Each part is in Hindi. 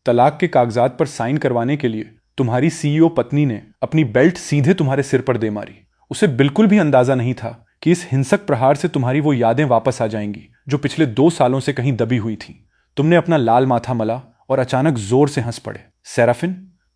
तलाक के कागजात पर साइन करवाने के लिए तुम्हारी सीईओ पत्नी ने अपनी बेल्ट सीधे तुम्हारे सिर पर दे मारी। उसे बिल्कुल भी अंदाजा नहीं था कि इस हिंसक प्रहार से तुम्हारी वो यादें वापस आ जाएंगी जो पिछले 2 सालों से कहीं दबी हुई थीं। तुमने अपना लाल माथा मला और अचानक जोर से हंस पड़े। सेराफिन,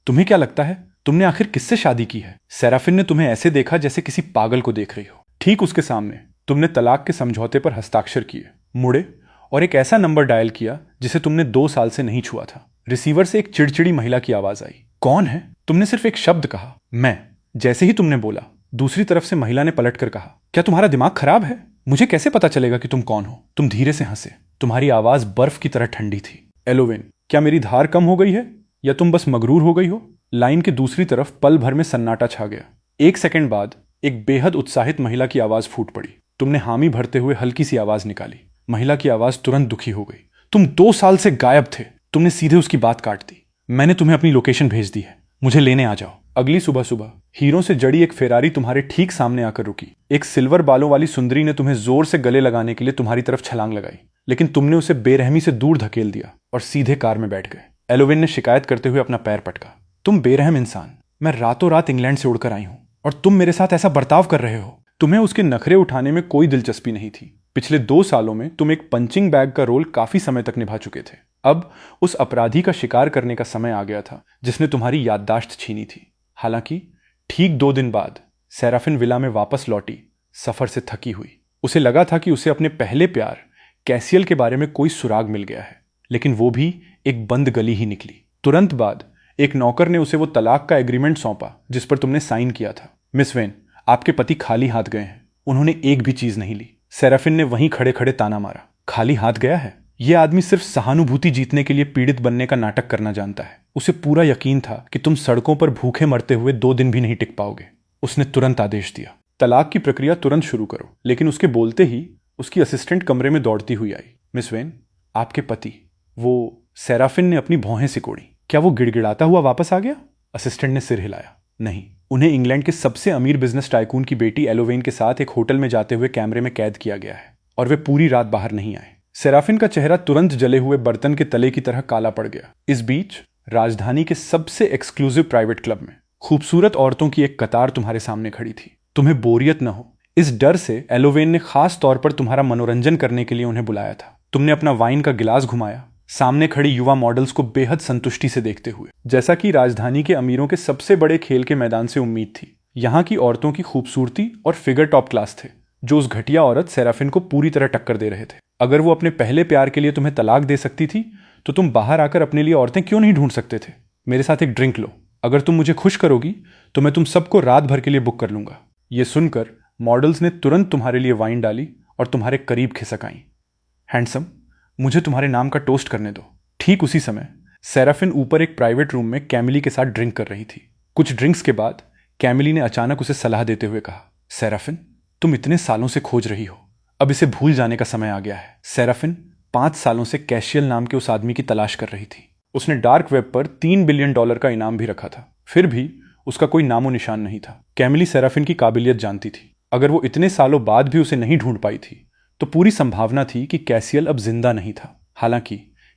तुम्हें क्या लगता है तुमने आखिर किससे शादी की है? सेराफिन ने तुम्हें ऐसे देखा जैसे किसी पागल को देख रही हो। ठीक उसके सामने तुमने तलाक के समझौते पर हस्ताक्षर किए, मुड़े और एक ऐसा नंबर डायल किया जिसे तुमने 2 साल से नहीं छुआ था। रिसीवर से एक चिड़चिड़ी महिला की आवाज आई। कौन है? तुमने सिर्फ एक शब्द कहा, मैं। जैसे ही तुमने बोला, दूसरी तरफ से महिला ने पलटकर कहा, क्या तुम्हारा दिमाग खराब है? मुझे कैसे पता चलेगा कि तुम कौन हो? तुम धीरे से हंसे। तुम्हारी आवाज बर्फ की तरह ठंडी थी। एलोवेन, क्या मेरी धार कम हो गई है या तुम बस मगरूर हो गई हो? लाइन के दूसरी तरफ पल भर में सन्नाटा छा गया। 1 सेकंड बाद एक बेहद उत्साहित महिला की आवाज फूट पड़ी। तुमने हामी भरते हुए हल्की सी आवाज निकाली। महिला की आवाज तुरंत दुखी हो गई। तुम 2 साल से गायब थे। तुमने सीधे उसकी बात काट दी। मैंने तुम्हें अपनी लोकेशन भेज दी है, मुझे लेने आ जाओ। अगली सुबह सुबह हीरों से जड़ी एक फेरारी तुम्हारे ठीक सामने आकर रुकी। एक सिल्वर बालों वाली सुंदरी ने तुम्हें जोर से गले लगाने के लिए तुम्हारी तरफ छलांग लगाई, लेकिन तुमने उसे बेरहमी से दूर धकेल दिया और सीधे कार में बैठ गए। एलोवेन ने शिकायत करते हुए अपना पैर पटका। तुम बेरहम इंसान, मैं रातों रात इंग्लैंड से उड़कर आई हूं और तुम मेरे साथ ऐसा बर्ताव कर रहे हो। तुम्हें उसके नखरे उठाने में कोई दिलचस्पी नहीं थी। पिछले 2 सालों में तुम एक पंचिंग बैग का रोल काफी समय तक निभा चुके थे। अब उस अपराधी का शिकार करने का समय आ गया था जिसने तुम्हारी याददाश्त छीनी थी। हालांकि ठीक 2 दिन बाद सेराफिन विला में वापस लौटी, सफर से थकी हुई। उसे लगा था कि उसे अपने पहले प्यार कैसियल के बारे में कोई सुराग मिल गया है, लेकिन वो भी एक बंद गली ही निकली। तुरंत बाद एक नौकर ने उसे वो तलाक का एग्रीमेंट सौंपा जिस पर तुमने साइन किया था। मिस वेन, आपके पति खाली हाथ गए हैं, उन्होंने एक भी चीज नहीं ली। सेराफिन ने वहीं खड़े खड़े ताना मारा। खाली हाथ गया है? यह आदमी सिर्फ सहानुभूति जीतने के लिए पीड़ित बनने का नाटक करना जानता है। उसे पूरा यकीन था कि तुम सड़कों पर भूखे मरते हुए 2 दिन भी नहीं टिक पाओगे। उसने तुरंत आदेश दिया, तलाक की प्रक्रिया तुरंत शुरू करो। लेकिन उसके बोलते ही उसकी असिस्टेंट कमरे में दौड़ती हुई आई। मिस वेन, आपके पति, वो। सेराफिन ने अपनी भौहें सिकोड़ी। क्या वो गिड़गिड़ाता हुआ वापस आ गया? असिस्टेंट ने सिर हिलाया। नहीं, उन्हें इंग्लैंड के सबसे अमीर बिजनेस टाइकून की बेटी एलोवेन के साथ एक होटल में जाते हुए कैमरे में कैद किया गया है और वे पूरी रात बाहर नहीं आए। सेराफिन का चेहरा तुरंत जले हुए बर्तन के तले की तरह काला पड़ गया। इस बीच राजधानी के सबसे एक्सक्लूसिव प्राइवेट क्लब में खूबसूरत औरतों की एक कतार तुम्हारे सामने खड़ी थी। तुम्हें बोरियत न हो, इस डर से एलोवेन ने खास तौर पर तुम्हारा मनोरंजन करने के लिए उन्हें बुलाया था। तुमने अपना वाइन का गिलास घुमाया, सामने खड़ी युवा मॉडल्स को बेहद संतुष्टि से देखते हुए, जैसा कि राजधानी के अमीरों के सबसे बड़े खेल के मैदान से उम्मीद थी। यहाँ की औरतों की खूबसूरती और फिगर टॉप क्लास थे, जो उस घटिया औरत सेराफिन को पूरी तरह टक्कर दे रहे थे। अगर वो अपने पहले प्यार के लिए तुम्हें तलाक दे सकती थी तो तुम बाहर आकर अपने लिए औरतें क्यों नहीं ढूंढ सकते थे? मेरे साथ एक ड्रिंक लो, अगर तुम मुझे खुश करोगी तो मैं तुम सबको रात भर के लिए बुक कर लूंगा। ये सुनकर मॉडल्स ने तुरंत तुम्हारे लिए वाइन डाली और तुम्हारे करीब खिसक आईं। हैंडसम, मुझे तुम्हारे नाम का टोस्ट करने दो। ठीक उसी समय सेराफिन ऊपर एक प्राइवेट रूम में कैमिली के साथ ड्रिंक कर रही थी। कुछ ड्रिंक्स के बाद कैमिली ने अचानक उसे सलाह देते हुए कहा, सेराफिन, तुम इतने सालों से खोज रही हो, अब इसे भूल जाने का समय आ गया है। सेराफिन 5 सालों से कैशियल नाम के उस आदमी की तलाश कर रही थी। उसने डार्क वेब पर $3 बिलियन का इनाम भी रखा था, फिर भी उसका कोई नामो निशान नहीं था। कैमिली सेराफिन की काबिलियत जानती थी। अगर वो इतने सालों बाद भी उसे नहीं ढूंढ पाई थी तो पूरी संभावना थी कि कैसियल अब जिंदा नहीं था। हालांकि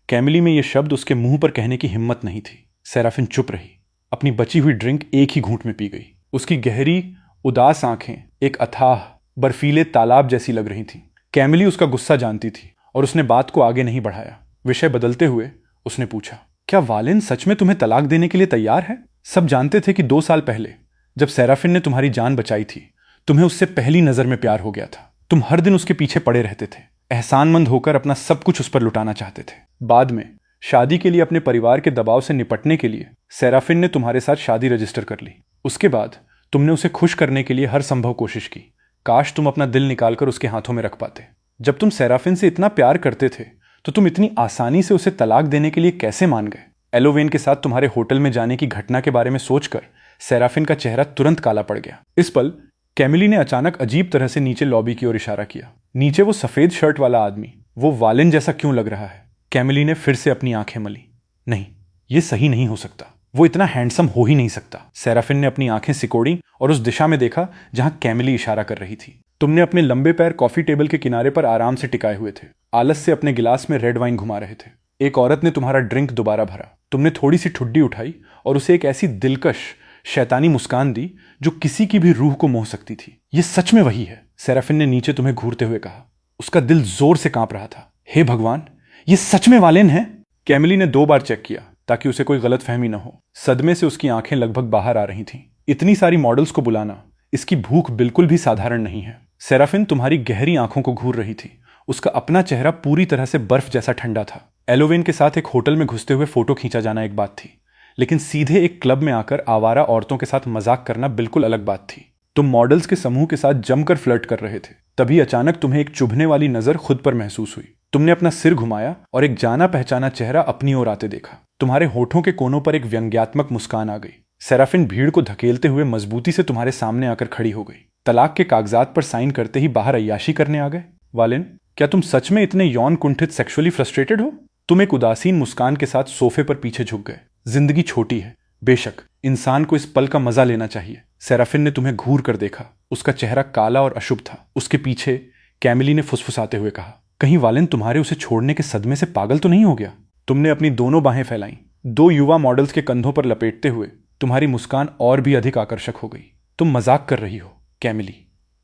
कैमिली में यह शब्द उसके मुंह पर कहने की हिम्मत नहीं थी। सेराफिन चुप रही, अपनी बची हुई ड्रिंक एक ही घूंट में पी गई। उसकी गहरी उदास आंखें एक अथाह बर्फीले तालाब जैसी लग रही थीं। कैमिली उसका गुस्सा जानती थी और उसने बात को आगे नहीं बढ़ाया। विषय बदलते हुए उसने पूछा, क्या वालिन सच में तुम्हें तलाक देने के लिए तैयार है? सब जानते थे कि 2 साल पहले जब सेराफिन ने तुम्हारी जान बचाई थी, तुम्हें उससे पहली नजर में प्यार हो गया था। तुम हर दिन उसके पीछे पड़े रहते थे, एहसानमंद होकर अपना सब कुछ उस पर लुटाना चाहते थे। बाद में शादी के लिए अपने परिवार के दबाव से निपटने के लिए सेराफिन ने तुम्हारे साथ शादी रजिस्टर कर ली। उसके बाद तुमने उसे खुश करने के लिए हर संभव कोशिश की। काश तुम अपना दिल निकालकर उसके हाथों में रख पाते। जब तुम सेराफिन से इतना प्यार करते थे तो तुम इतनी आसानी से उसे तलाक देने के लिए कैसे मान गए? एलोवेन के साथ तुम्हारे होटल में जाने की घटना के बारे में सोचकर सेराफिन का चेहरा तुरंत काला पड़ गया। इस पल कैमिली ने अचानक अजीब तरह से नीचे लॉबी की ओर इशारा किया। नीचे वो सफेद शर्ट वाला आदमी, वो वालिन जैसा क्यों लग रहा है? कैमिली ने फिर से अपनी आंखें मली। नहीं, ये सही नहीं हो सकता, वो इतना हैंडसम हो ही नहीं सकता। सेराफिन ने अपनी आंखें सिकोड़ी और उस दिशा में देखा जहां कैमिली इशारा कर रही थी। तुमने अपने लंबे पैर कॉफी टेबल के किनारे पर आराम से टिकाए हुए थे, आलस से अपने गिलास में रेड वाइन घुमा रहे थे। एक औरत ने तुम्हारा ड्रिंक दोबारा भरा। तुमने थोड़ी सी ठुड्डी उठाई और उसे एक ऐसी दिलकश शैतानी मुस्कान दी जो किसी की भी रूह को मोह सकती थी। ये सच में वही है, सेराफिन ने नीचे तुम्हें घूरते हुए कहा। उसका दिल जोर से कांप रहा था। हे भगवान, ये सच में वालेन है? कैमिली ने 2 बार चेक किया ताकि उसे कोई गलतफहमी न हो। सदमे से उसकी आंखें लगभग बाहर आ रही थीं। इतनी सारी मॉडल्स को बुलाना, इसकी भूख बिल्कुल भी साधारण नहीं है। सेराफिन तुम्हारी गहरी आंखों को घूर रही थी। उसका अपना चेहरा पूरी तरह से बर्फ जैसा ठंडा था। एलोवेन के साथ एक होटल में घुसते हुए फोटो खींचा जाना एक बात थी, लेकिन सीधे एक क्लब में आकर आवारा औरतों के साथ मजाक करना बिल्कुल अलग बात थी। तुम मॉडल्स के समूह के साथ जमकर फ्लर्ट कर रहे थे। तभी अचानक तुम्हें एक चुभने वाली नजर खुद पर महसूस हुई। तुमने अपना सिर घुमाया और एक जाना पहचाना चेहरा अपनी ओर आते देखा। तुम्हारे होठों के कोनों पर एक व्यंग्यात्मक मुस्कान आ गई। सेराफिन भीड़ को धकेलते हुए मजबूती से तुम्हारे सामने आकर खड़ी हो गई। तलाक के कागजात पर साइन करते ही बाहर अय्याशी करने आ गए? वालेन, क्या तुम सच में इतने यौन कुंठित सेक्सुअली फ्रस्ट्रेटेड हो? तुम एक उदासीन मुस्कान के साथ सोफे पर पीछे झुक गए। जिंदगी छोटी है, बेशक इंसान को इस पल का मजा लेना चाहिए। सेराफिन ने तुम्हें घूर कर देखा। उसका चेहरा काला और अशुभ था। उसके पीछे कैमिली ने फुसफुसाते हुए कहा, कहीं वालेन तुम्हारे उसे छोड़ने के सदमे से पागल तो नहीं हो गया? तुमने अपनी दोनों बाहें फैलाईं। 2 युवा मॉडल्स के कंधों पर लपेटते हुए तुम्हारी मुस्कान और भी अधिक आकर्षक हो गई। तुम मजाक कर रही हो कैमिली।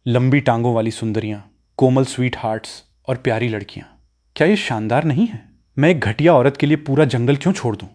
लंबी टांगों वाली सुंदरियां, कोमल स्वीट हार्ट्स और प्यारी लड़कियां, क्या ये शानदार नहीं है? मैं एक घटिया औरत के लिए पूरा जंगल क्यों छोड़ दूं?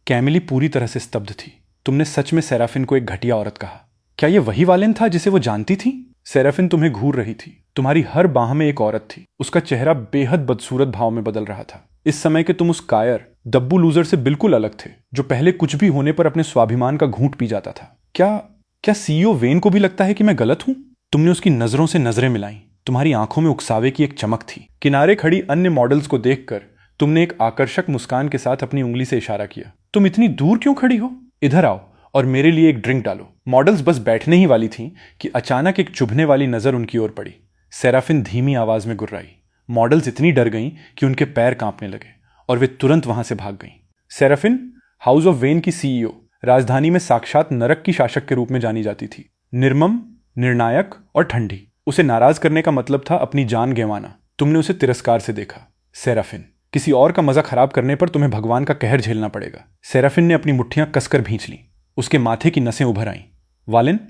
कैमिली पूरी तरह से स्तब्ध थी। तुमने सच में सेराफिन को एक घटिया औरत कहा? क्या यह वही वालेन था जिसे वो जानती थी? सेराफिन तुम्हें घूर रही थी। तुम्हारी हर बाह में एक औरत थी। उसका चेहरा बेहद बदसूरत भाव में बदल रहा था। इस समय के तुम उस कायर दब्बू लूजर से बिल्कुल अलग थे, जो पहले कुछ भी होने पर अपने स्वाभिमान का घूंट पी जाता था। क्या सीईओ वेन को भी लगता है कि मैं गलत हूं? तुमने उसकी नजरों से नजरें मिलाई। तुम्हारी आंखों में उकसावे की एक चमक थी। किनारे खड़ी अन्य मॉडल्स को देखकर तुमने एक आकर्षक मुस्कान के साथ अपनी उंगली से इशारा किया। तुम इतनी दूर क्यों खड़ी हो? इधर आओ और मेरे लिए एक ड्रिंक डालो। मॉडल्स बस बैठने ही वाली थीं कि अचानक एक चुभने वाली नजर उनकी ओर पड़ी। सेराफिन धीमी आवाज में गुर्राई। मॉडल्स इतनी डर गईं कि उनके पैर कांपने लगे और वे तुरंत वहां से भाग गईं। सेराफिन हाउस ऑफ वेन की सीईओ, राजधानी में साक्षात नरक की शासक के रूप में जानी जाती थी। निर्मम, निर्णायक और ठंडी। उसे नाराज करने का मतलब था अपनी जान गंवाना। तुमने उसे तिरस्कार से देखा। सेराफिन, किसी और का मजा खराब करने पर तुम्हें भगवान का कहर झेलना पड़ेगा। सेराफिन ने अपनी मुट्ठियां कसकर भींच लीं। उसके माथे की नसें उभर आईं। वालेन,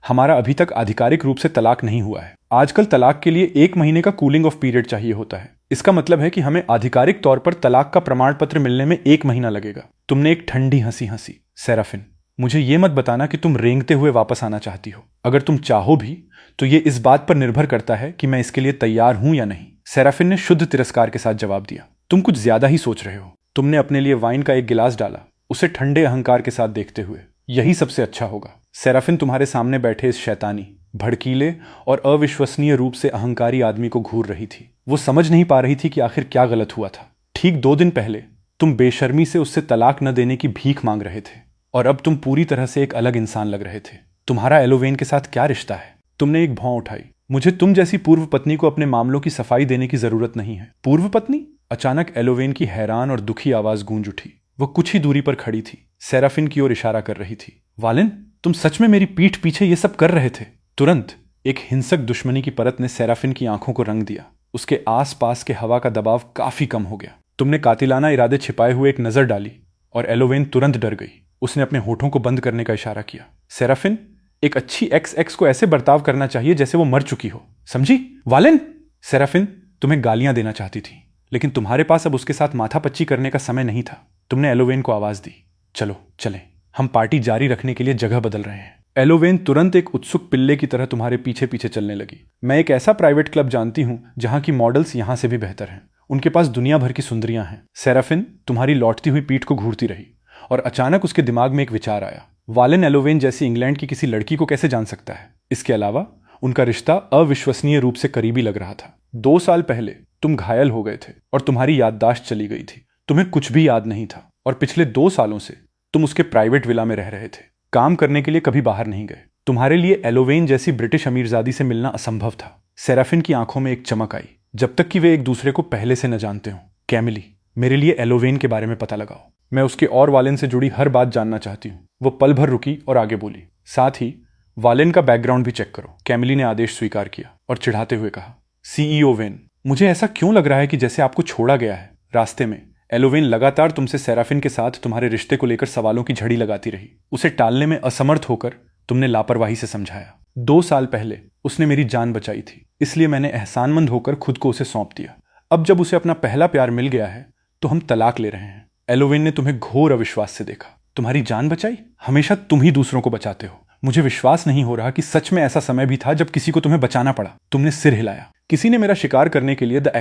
हमारा अभी तक आधिकारिक रूप से तलाक नहीं हुआ है। आजकल तलाक के लिए 1 महीने का कूलिंग ऑफ पीरियड चाहिए होता है। इसका मतलब है कि हमें आधिकारिक तौर पर तलाक का प्रमाण पत्र मिलने में 1 महीना लगेगा। तुमने एक ठंडी हंसी हंसी। सेराफिन, मुझे ये मत बताना कि तुम रेंगते हुए वापस आना चाहती हो। अगर तुम चाहो भी तो ये इस बात पर निर्भर करता है कि मैं इसके लिए तैयार हूं या नहीं। सेराफिन ने शुद्ध तिरस्कार के साथ जवाब दिया। तुम कुछ ज्यादा ही सोच रहे हो। तुमने अपने लिए वाइन का एक गिलास डाला, उसे ठंडे अहंकार के साथ देखते हुए। यही सबसे अच्छा होगा। सेराफिन तुम्हारे सामने बैठे इस शैतानी, भड़कीले और अविश्वसनीय रूप से अहंकारी आदमी को घूर रही थी। वो समझ नहीं पा रही थी कि आखिर क्या गलत हुआ था। ठीक 2 दिन पहले तुम बेशर्मी से उससे तलाक न देने की भीख मांग रहे थे और अब तुम पूरी तरह से एक अलग इंसान लग रहे थे। तुम्हारा एलोवेन के साथ क्या रिश्ता है? तुमने एक भौं उठाई। मुझे तुम जैसी पूर्व पत्नी को अपने मामलों की सफाई देने की जरूरत नहीं है। पूर्व पत्नी? अचानक एलोवेन की हैरान और दुखी आवाज गूंज उठी। वो कुछ ही दूरी पर खड़ी थी, सेराफिन की ओर इशारा कर रही थी। वालेन, तुम सच में मेरी पीठ पीछे ये सब कर रहे थे? तुरंत एक हिंसक दुश्मनी की परत ने सेराफिन की आंखों को रंग दिया। उसके आसपास के हवा का दबाव काफी कम हो गया। तुमने कातिलाना इरादे छिपाए हुए एक नजर डाली और एलोवेन तुरंत डर गई। उसने अपने होठों को बंद करने का इशारा किया। सेराफिन, एक अच्छी एक्स को ऐसे बर्ताव करना चाहिए जैसे वो मर चुकी हो, समझी? वालेन! सेराफिन तुम्हें गालियां देना चाहती थी, लेकिन तुम्हारे पास अब उसके साथ माथापच्ची करने का समय नहीं था। तुमने एलोवेन को आवाज दी, चलो चलें, हम पार्टी जारी रखने के लिए जगह बदल रहे हैं। एलोवेन तुरंत एक उत्सुक पिल्ले की तरह तुम्हारे पीछे पीछे चलने लगी। मैं एक ऐसा प्राइवेट क्लब जानती हूं जहां की मॉडल्स यहां से भी बेहतर हैं। उनके पास दुनिया भर की सुंदरियां हैं। सेराफिन तुम्हारी लौटती हुई पीठ को घूरती रही और अचानक उसके दिमाग में एक विचार आया। वालेन एलोवेन जैसी इंग्लैंड की किसी लड़की को कैसे जान सकता है? इसके अलावा उनका रिश्ता अविश्वसनीय रूप से करीबी लग रहा था। 2 साल पहले तुम घायल हो गए थे और तुम्हारी याददाश्त चली गई थी। तुम्हें कुछ भी याद नहीं था और पिछले 2 सालों से तुम उसके प्राइवेट विला में रह रहे थे। काम करने के लिए कभी बाहर नहीं गए। तुम्हारे लिए एलोवेन जैसी ब्रिटिश अमीरजादी से मिलना असंभव था। सेराफिन की आंखों में एक चमक आई, जब तक कि वे एक दूसरे को पहले से न जानते हों। कैमिली, मेरे लिए एलोवेन के बारे में पता लगाओ। मैं उसके और वालेन से जुड़ी हर बात जानना चाहती हूँ। वो पल भर रुकी और आगे बोली, साथ ही वालेन का बैकग्राउंड भी चेक करो। कैमिली ने आदेश स्वीकार किया और चिढ़ाते हुए कहा, सीईओ वेन, मुझे ऐसा क्यों लग रहा है कि जैसे आपको छोड़ा गया है। रास्ते में एलोवेन लगातार तुमसे सेराफिन के साथ तुम्हारे रिश्ते को लेकर सवालों की झड़ी लगाती रही। उसे टालने में असमर्थ होकर तुमने लापरवाही से समझाया। 2 साल पहले उसने मेरी जान बचाई थी, इसलिए मैंने एहसानमंद होकर खुद को उसे सौंप दिया। अब जब उसे अपना पहला प्यार मिल गया है तो हम तलाक ले रहे हैं। एलोवेन ने तुम्हें घोर अविश्वास से देखा। तुम्हारी जान बचाई? हमेशा तुम ही दूसरों को बचाते हो। मुझे विश्वास नहीं हो रहा कि सच में ऐसा समय भी था जब किसी को तुम्हें बचाना पड़ा। तुमने सिर हिलाया। किसी ने मेरा शिकार करने के लिए द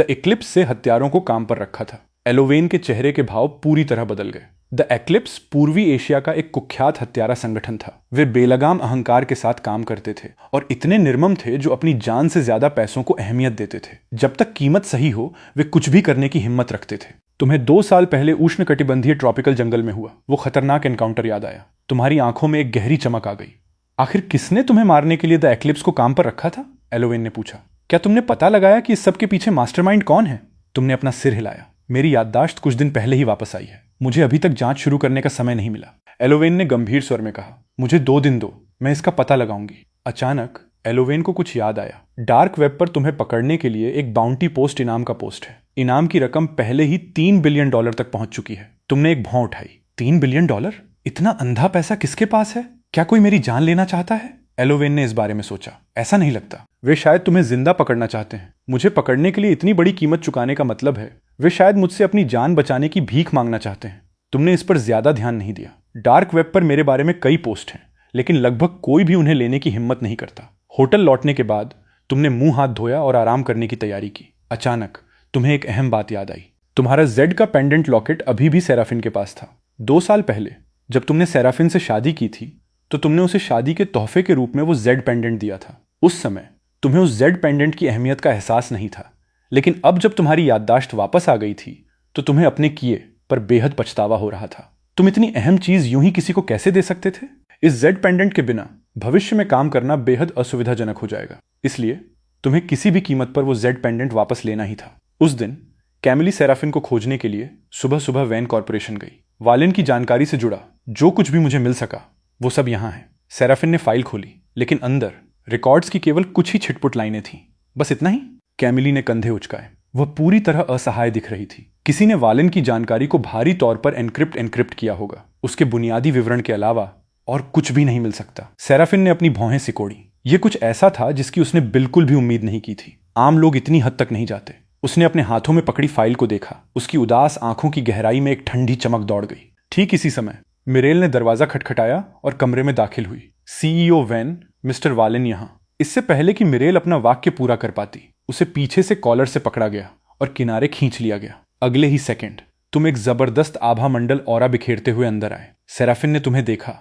एक्लिप्स से हत्यारों को काम पर रखा था। एलोवेन के चेहरे के भाव पूरी तरह बदल गए। द एक्लिप्स पूर्वी एशिया का एक कुख्यात हत्यारा संगठन था। वे बेलगाम अहंकार के साथ काम करते थे और इतने निर्मम थे जो अपनी जान से ज्यादा पैसों को अहमियत देते थे। जब तक कीमत सही हो वे कुछ भी करने की हिम्मत रखते थे। तुम्हें 2 साल पहले उष्णकटिबंधीय ट्रॉपिकल जंगल में हुआ वो खतरनाक एनकाउंटर याद आया। तुम्हारी आंखों में एक गहरी चमक आ गई। आखिर किसने तुम्हें मारने के लिए द एक्लिप्स को काम पर रखा था? एलोवेन ने पूछा। क्या तुमने पता लगाया कि इस सब के पीछे मास्टरमाइंड कौन है? तुमने अपना सिर हिलाया। मेरी याददाश्त कुछ दिन पहले ही वापस आई है। मुझे अभी तक जांच शुरू करने का समय नहीं मिला। एलोवेन ने गंभीर स्वर में कहा। मुझे 2 दिन दो, मैं इसका पता लगाऊंगी। अचानक एलोवेन को कुछ याद आया। डार्क वेब पर तुम्हें पकड़ने के लिए एक बाउंटी पोस्ट इनाम का पोस्ट है। इनाम की रकम पहले ही $3 बिलियन तक पहुंच चुकी है। तुमने एक भौं उठाई। $3 बिलियन? इतना अंधा पैसा किसके पास है? क्या कोई मेरी जान लेना चाहता है? एलोवेन ने इस बारे में सोचा। ऐसा नहीं लगता। वे शायद तुम्हें जिंदा पकड़ना चाहते हैं। मुझे पकड़ने के लिए इतनी बड़ी कीमत चुकाने का मतलब है वे शायद मुझसे अपनी जान बचाने की भीख मांगना चाहते हैं। तुमने इस पर ज्यादा ध्यान नहीं दिया। डार्क वेब पर मेरे बारे में कई पोस्ट हैं, लेकिन लगभग कोई भी उन्हें लेने की हिम्मत नहीं करता। होटल लौटने के बाद तुमने मुंह हाथ धोया और आराम करने की तैयारी की। अचानक तुम्हें एक अहम बात याद आई। तुम्हारा जेड का पेंडेंट लॉकेट अभी भी सेराफिन के पास था। 2 साल पहले जब तुमने सेराफिन से शादी की थी तो तुमने उसे शादी के तोहफे के रूप में वो जेड पेंडेंट दिया था। उस समय तुम्हें उस जेड पेंडेंट की अहमियत का एहसास नहीं था, लेकिन अब जब तुम्हारी याददाश्त वापस आ गई थी तो तुम्हें अपने किए पर बेहद पछतावा हो रहा था। तुम इतनी अहम चीज यूं ही किसी को कैसे दे सकते थे? इस जेड पेंडेंट के बिना भविष्य में काम करना बेहद असुविधाजनक हो जाएगा, इसलिए तुम्हें किसी भी कीमत पर वो जेड पेंडेंट वापस लेना ही था। उस दिन कैमिली सेराफिन को खोजने के लिए सुबह सुबह वैन कॉर्पोरेशन गई। वालिन की जानकारी से जुड़ा जो कुछ भी मुझे मिल सका वो सब यहां है। सेराफिन ने फाइल खोली, लेकिन अंदर रिकॉर्ड्स की केवल कुछ ही छिटपुट लाइनें थीं। बस इतना ही? कैमिली ने कंधे उचकाए। वह पूरी तरह असहाय दिख रही थी। किसी ने वालिन की जानकारी को भारी तौर पर एनक्रिप्ट किया होगा। उसके बुनियादी विवरण के अलावा और कुछ भी नहीं मिल सकता। सेराफिन ने अपनी भौहें सिकोड़ी। यह कुछ ऐसा था जिसकी उसने बिल्कुल भी उम्मीद नहीं की थी। आम लोग इतनी हद तक नहीं जाते। उसने अपने हाथों में पकड़ी फाइल को देखा। उसकी उदास आंखों की गहराई में एक ठंडी चमक दौड़ गई। ठीक इसी समय मिरेल ने दरवाजा खटखटाया और कमरे में दाखिल हुई। सीईओ वैन, मिस्टर वालिन यहां। इससे पहले कि मिरेल अपना वाक्य पूरा कर पाती, उसे पीछे से कॉलर से पकड़ा गया और किनारे खींच लिया गया। अगले ही सेकंड तुम एक जबरदस्त आभा मंडल ऑरा बिखेरते हुए अंदर आए। सेराफिन ने तुम्हें देखा।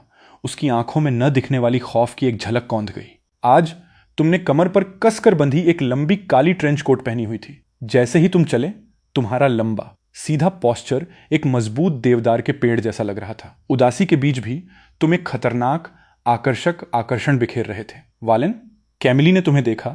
उसकी आंखों में न दिखने वाली खौफ की एक झलक कौंध गई। आज तुमने कमर पर कसकर बंधी एक लंबी काली ट्रेंच कोट पहनी हुई थी। जैसे ही तुम चले तुम्हारा लंबा सीधा पोस्चर एक मजबूत देवदार के पेड़ जैसा लग रहा था। उदासी के बीच भी तुम एक खतरनाक आकर्षक आकर्षण बिखेर रहे थे। वालिन, कैमिली ने तुम्हें देखा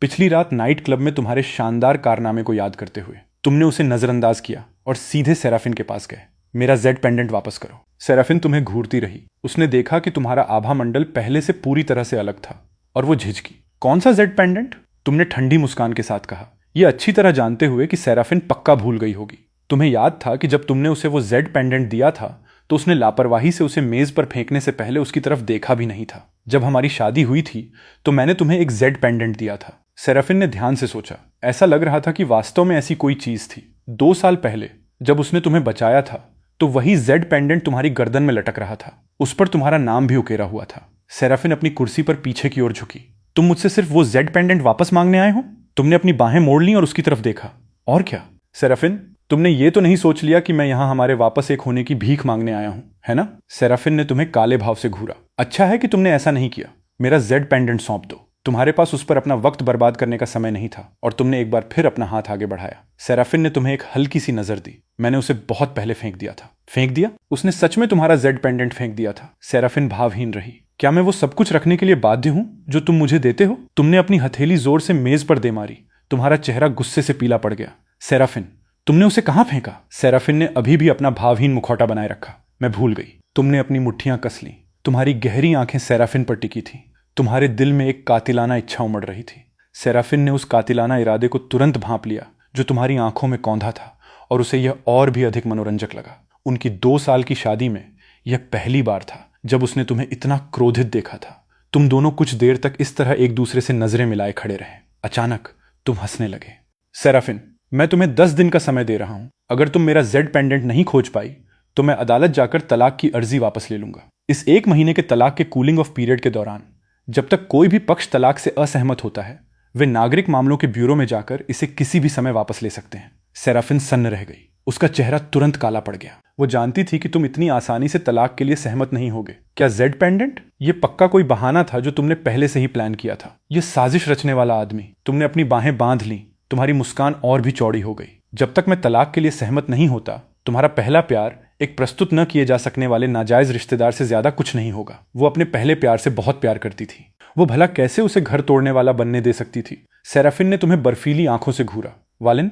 पिछली रात नाइट क्लब में तुम्हारे शानदार कारनामे को याद करते हुए। तुमने उसे नजरअंदाज किया और सीधे सेराफिन के पास गए। मेरा जेड पेंडेंट वापस करो। सेराफिन तुम्हें घूरती रही। उसने देखा कि तुम्हारा आभा मंडल पहले से पूरी तरह से अलग था और वो झिझकी। कौन सा जेड पेंडेंट? तुमने ठंडी मुस्कान के साथ कहा, यह अच्छी तरह जानते हुए कि सेराफिन पक्का भूल गई होगी। तुम्हें याद था कि जब तुमने उसे वो जेड पेंडेंट दिया था तो उसने लापरवाही से उसे मेज पर फेंकने से पहले उसकी तरफ देखा भी नहीं था। जब हमारी शादी हुई थी तो मैंने तुम्हें एक जेड पेंडेंट दिया था। सेराफिन ने ध्यान से सोचा। ऐसा लग रहा था कि वास्तव में ऐसी कोई चीज थी। 2 साल पहले जब उसने तुम्हें बचाया था तो वही जेड पेंडेंट तुम्हारी गर्दन में लटक रहा था। उस पर तुम्हारा नाम भी उकेरा हुआ था। सेराफिन अपनी कुर्सी पर पीछे की ओर झुकी। तुम मुझसे सिर्फ वो जेड पेंडेंट वापस मांगने आए हो? तुमने अपनी बाहें मोड़ ली और उसकी तरफ देखा। और क्या? सेराफिन, तुमने ये तो नहीं सोच लिया कि मैं यहां हमारे वापस एक होने की भीख मांगने आया हूं, है ना? सेराफिन ने तुम्हें काले भाव से घूरा। अच्छा है कि तुमने ऐसा नहीं किया। मेरा जेड पेंडेंट सौंप दो। तुम्हारे पास उस पर अपना वक्त बर्बाद करने का समय नहीं था और तुमने एक बार फिर अपना हाथ आगे बढ़ाया। सेराफिन ने तुम्हें एक हल्की सी नजर दी। मैंने उसे बहुत पहले फेंक दिया था। फेंक दिया? उसने सच में तुम्हारा जेड पेंडेंट फेंक दिया था। सेराफिन भावहीन रही। क्या मैं वो सब कुछ रखने के लिए बाध्य हूं जो तुम मुझे देते हो? तुमने अपनी हथेली जोर से मेज पर दे मारी। तुम्हारा चेहरा गुस्से से पीला पड़ गया। सेराफिन, तुमने उसे कहां फेंका? सेराफिन ने अभी भी अपना भावहीन मुखौटा बनाए रखा। मैं भूल गई। तुमने अपनी मुट्ठियां कस ली। तुम्हारी गहरी आंखें सेराफिन पर टिकी थी। तुम्हारे दिल में एक कातिलाना इच्छा उमड़ रही थी। सेराफिन ने उस कातिलाना इरादे को तुरंत भांप लिया जो तुम्हारी आंखों में कौंधा था और उसे यह और भी अधिक मनोरंजक लगा। उनकी 2 साल की शादी में यह पहली बार था जब उसने तुम्हें इतना क्रोधित देखा था। तुम दोनों कुछ देर तक इस तरह एक दूसरे से नजरें मिलाए खड़े रहे। अचानक तुम हंसने लगे। सेराफिन, मैं तुम्हें 10 दिन का समय दे रहा हूं। अगर तुम मेरा जेड पेंडेंट नहीं खोज पाई तो मैं अदालत जाकर तलाक की अर्जी वापस ले लूंगा। इस 1 महीने के तलाक के कूलिंग ऑफ पीरियड के दौरान जब तक कोई भी पक्ष तलाक से असहमत होता है, वे नागरिक मामलों के ब्यूरो में जाकर इसे किसी भी समय वापस ले सकते हैं। सेराफिन सन्न रह गई। उसका चेहरा तुरंत काला पड़ गया। वो जानती थी कि तुम इतनी आसानी से तलाक के लिए सहमत नहीं होगे। क्या जेड पेंडेंट? ये पक्का कोई बहाना था जो तुमने पहले से ही प्लान किया था। ये साजिश रचने वाला आदमी। तुमने अपनी बाहें बांध ली। तुम्हारी मुस्कान और भी चौड़ी हो गई। जब तक मैं तलाक के लिए सहमत नहीं होता, तुम्हारा पहला प्यार एक प्रस्तुत न किए जा सकने वाले नाजायज रिश्तेदार से ज्यादा कुछ नहीं होगा। वो अपने पहले प्यार से बहुत प्यार करती थी। वो भला कैसे उसे घर तोड़ने वाला बनने दे सकती थी? सेराफिन ने तुम्हें बर्फीली आंखों से घूरा। वालिन,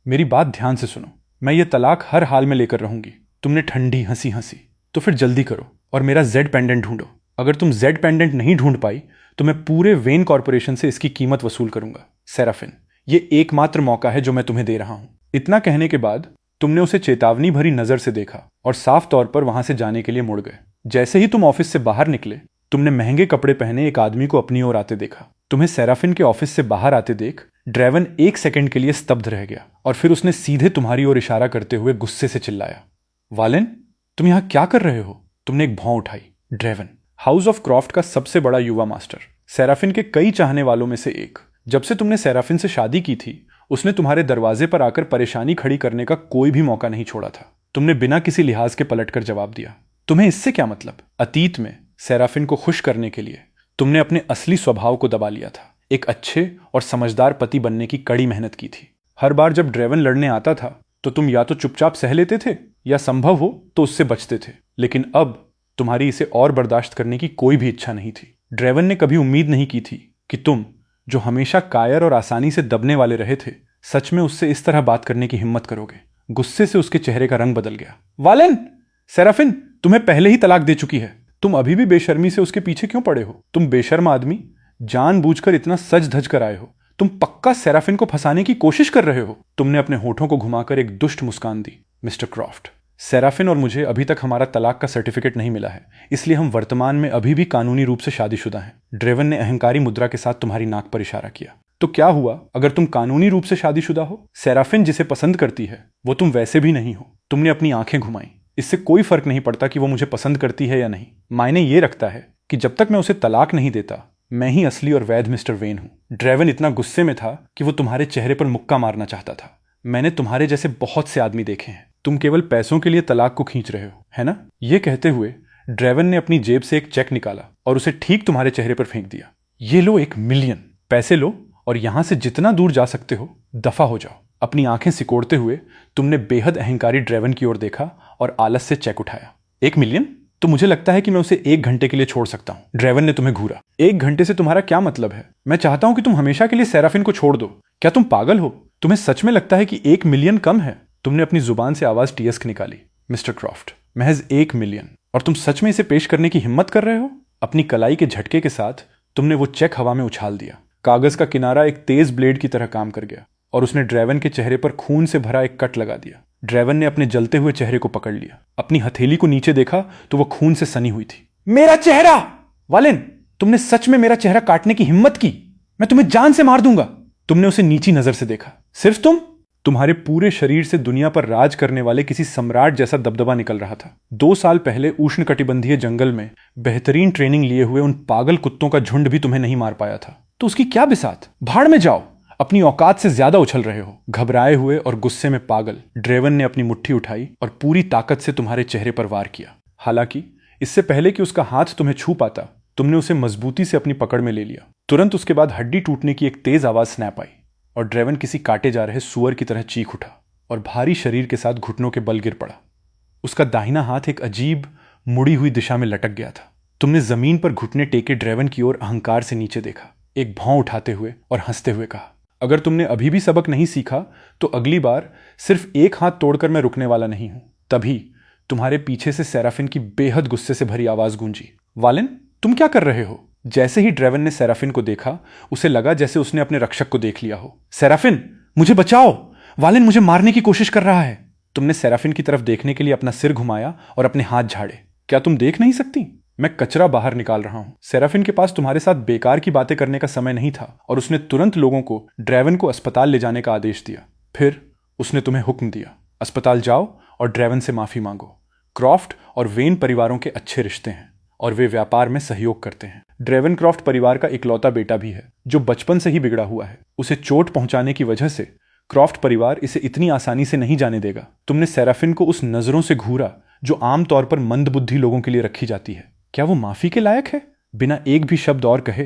मेरी बात ध्यान से सुनो। मैं ये तलाक हर हाल में लेकर रहूंगी। तुमने ठंडी हंसी हंसी। तो फिर जल्दी करो और मेरा जेड पेंडेंट ढूंढो। अगर तुम जेड पेंडेंट नहीं ढूंढ पाई तो मैं पूरे वेन कॉर्पोरेशन से इसकी कीमत वसूल करूंगा। सेराफिन, ये एकमात्र मौका है जो मैं तुम्हें दे रहा हूं। इतना कहने के बाद तुमने उसे चेतावनी भरी नजर से देखा और साफ तौर पर वहां से जाने के लिए मुड़ गए। जैसे ही तुम ऑफिस से बाहर निकले, तुमने महंगे कपड़े पहने एक आदमी को अपनी ओर आते देखा। तुम्हें सेराफिन के ऑफिस से बाहर आते देख ड्रेवन 1 सेकंड के लिए स्तब्ध रह गया और फिर उसने सीधे तुम्हारी ओर इशारा करते हुए गुस्से से चिल्लाया, वालेन, तुम यहां क्या कर रहे हो? तुमने एक भौं उठाई। ड्रेवन, हाउस ऑफ क्रॉफ्ट का सबसे बड़ा युवा मास्टर, सेराफिन के कई चाहने वालों में से एक। जब से तुमने सेराफिन से शादी की थी, उसने तुम्हारे दरवाजे पर आकर परेशानी खड़ी करने का कोई भी मौका नहीं छोड़ा था। तुमने बिना किसी लिहाज के पलटकर जवाब दिया। तुम्हें इससे क्या मतलब? अतीत में सेराफिन को खुश करने के लिए तुमने अपने असली स्वभाव को दबा लिया था। एक अच्छे और समझदार पति बनने की कड़ी मेहनत की थी। हर बार जब ड्रेवन लड़ने आता था तो तुम या तो चुपचाप सह लेते थे या संभव हो तो उससे बचते थे। लेकिन अब तुम्हारी इसे और बर्दाश्त करने की कोई भी इच्छा नहीं थी। ड्रेवन ने कभी उम्मीद नहीं की थी कि तुम, जो हमेशा कायर और आसानी से दबने वाले रहे थे, सच में उससे इस तरह बात करने की हिम्मत करोगे। गुस्से से उसके चेहरे का रंग बदल गया। वालेन, सेराफिन तुम्हें पहले ही तलाक दे चुकी है। तुम अभी भी बेशर्मी से उसके पीछे क्यों पड़े हो? तुम बेशर्म आदमी, जानबूझकर इतना सज धज कर आए हो। तुम पक्का सेराफिन को फंसाने की कोशिश कर रहे हो। तुमने अपने होठों को घुमाकर एक दुष्ट मुस्कान दी। मिस्टर क्रॉफ्ट, सेराफिन और मुझे अभी तक हमारा तलाक का सर्टिफिकेट नहीं मिला है, इसलिए हम वर्तमान में अभी भी कानूनी रूप से शादीशुदा हैं। ड्रेवन ने अहंकारी मुद्रा के साथ तुम्हारी नाक पर इशारा किया। तो क्या हुआ अगर तुम कानूनी रूप से शादीशुदा हो? सेराफिन जिसे पसंद करती है वो तुम वैसे भी नहीं हो। तुमने अपनी आंखें घुमाई। इससे कोई फर्क नहीं पड़ता कि वो मुझे पसंद करती है या नहीं। मायने ये रखता है कि जब तक मैं उसे तलाक नहीं देता, मैं ही असली और वैध मिस्टर वेन हूं। ड्रेवन इतना गुस्से में था कि वो तुम्हारे चेहरे पर मुक्का मारना चाहता था। मैंने तुम्हारे जैसे बहुत से आदमी देखे हैं। तुम केवल पैसों के लिए तलाक को खींच रहे हो, है ना? ये कहते हुए ड्रेवन ने अपनी जेब से एक चेक निकाला और उसे ठीक तुम्हारे चेहरे पर फेंक दिया। ये लो 1 मिलियन। पैसे लो और यहां से जितना दूर जा सकते हो दफा हो जाओ। अपनी आंखें सिकोड़ते हुए तुमने बेहद अहंकारी ड्रेवन की ओर देखा और आलस से चेक उठाया। 1 मिलियन? तो मुझे लगता है कि मैं उसे 1 घंटे के लिए छोड़ सकता हूं। ड्रेवन ने तुम्हें घूरा। 1 घंटे से तुम्हारा क्या मतलब है? मैं चाहता हूं कि तुम हमेशा के लिए सेराफिन को छोड़ दो। क्या तुम पागल हो? तुम्हें सच में लगता है कि 1 मिलियन कम है? तुमने अपनी जुबान से आवाज टियस्क निकाली। मिस्टर क्रॉफ्ट, महज 1 मिलियन, और तुम सच में इसे पेश करने की हिम्मत कर रहे हो? अपनी कलाई के झटके के साथ तुमने वो चेक हवा में उछाल दिया। कागज का किनारा एक तेज ब्लेड की तरह काम कर गया और उसने ड्रेवन के चेहरे पर खून से भरा एक कट लगा दिया। ड्रेवन ने अपने जलते हुए चेहरे को पकड़ लिया। अपनी हथेली को नीचे देखा तो वो खून से सनी हुई थी। मेरा चेहरा! वालेन, तुमने सच में मेरा चेहरा काटने की हिम्मत की? मैं तुम्हें जान से मार दूंगा। तुमने उसे नीची नजर से देखा। सिर्फ तुम? तुम्हारे पूरे शरीर से दुनिया पर राज करने वाले किसी सम्राट जैसा दबदबा निकल रहा था। 2 साल पहले उष्णकटिबंधीय जंगल में बेहतरीन ट्रेनिंग लिए हुए उन पागल कुत्तों का झुंड भी तुम्हें नहीं मार पाया था। तो उसकी क्या बिसात? भाड़ में जाओ। अपनी औकात से ज्यादा उछल रहे हो। घबराए हुए और गुस्से में पागल ड्रेवन ने अपनी मुट्ठी उठाई और पूरी ताकत से तुम्हारे चेहरे पर वार किया। हालांकि इससे पहले कि उसका हाथ तुम्हें छू पाता, तुमने उसे मजबूती से अपनी पकड़ में ले लिया। तुरंत उसके बाद हड्डी टूटने की एक तेज आवाज स्नैप आई और ड्रेवन किसी काटे जा रहे सुअर की तरह चीख उठा और भारी शरीर के साथ घुटनों के बल गिर पड़ा। उसका दाहिना हाथ एक अजीब मुड़ी हुई दिशा में लटक गया था। तुमने जमीन पर घुटने टेके ड्रेवन की ओर अहंकार से नीचे देखा, एक भौं उठाते हुए और हंसते हुए कहा, अगर तुमने अभी भी सबक नहीं सीखा तो अगली बार सिर्फ एक हाथ तोड़कर मैं रुकने वाला नहीं हूं। तभी तुम्हारे पीछे से सेराफिन की बेहद गुस्से से भरी आवाज गूंजी। वालेन, तुम क्या कर रहे हो? जैसे ही ड्रेवन ने सेराफिन को देखा, उसे लगा जैसे उसने अपने रक्षक को देख लिया हो। सेराफिन, मुझे बचाओ! वालेन मुझे मारने की कोशिश कर रहा है। तुमने सेराफिन की तरफ देखने के लिए अपना सिर घुमाया और अपने हाथ झाड़े। क्या तुम देख नहीं सकती? मैं कचरा बाहर निकाल रहा हूं। सेराफिन के पास तुम्हारे साथ बेकार की बातें करने का समय नहीं था और उसने तुरंत लोगों को ड्रेवन को अस्पताल ले जाने का आदेश दिया। फिर उसने तुम्हें हुक्म दिया, अस्पताल जाओ और ड्रेवन से माफी मांगो। क्रॉफ्ट और वेन परिवारों के अच्छे रिश्ते हैं और वे व्यापार में सहयोग करते हैं। ड्रेवन क्रॉफ्ट परिवार का इकलौता बेटा भी है जो बचपन से ही बिगड़ा हुआ है। उसे चोट पहुंचाने की वजह से क्रॉफ्ट परिवार इसे इतनी आसानी से नहीं जाने देगा। तुमने सेराफिन को उस नजरों से घूरा जो आमतौर पर मंदबुद्धि लोगों के लिए रखी जाती है। क्या वो माफी के लायक है? बिना एक भी शब्द और कहे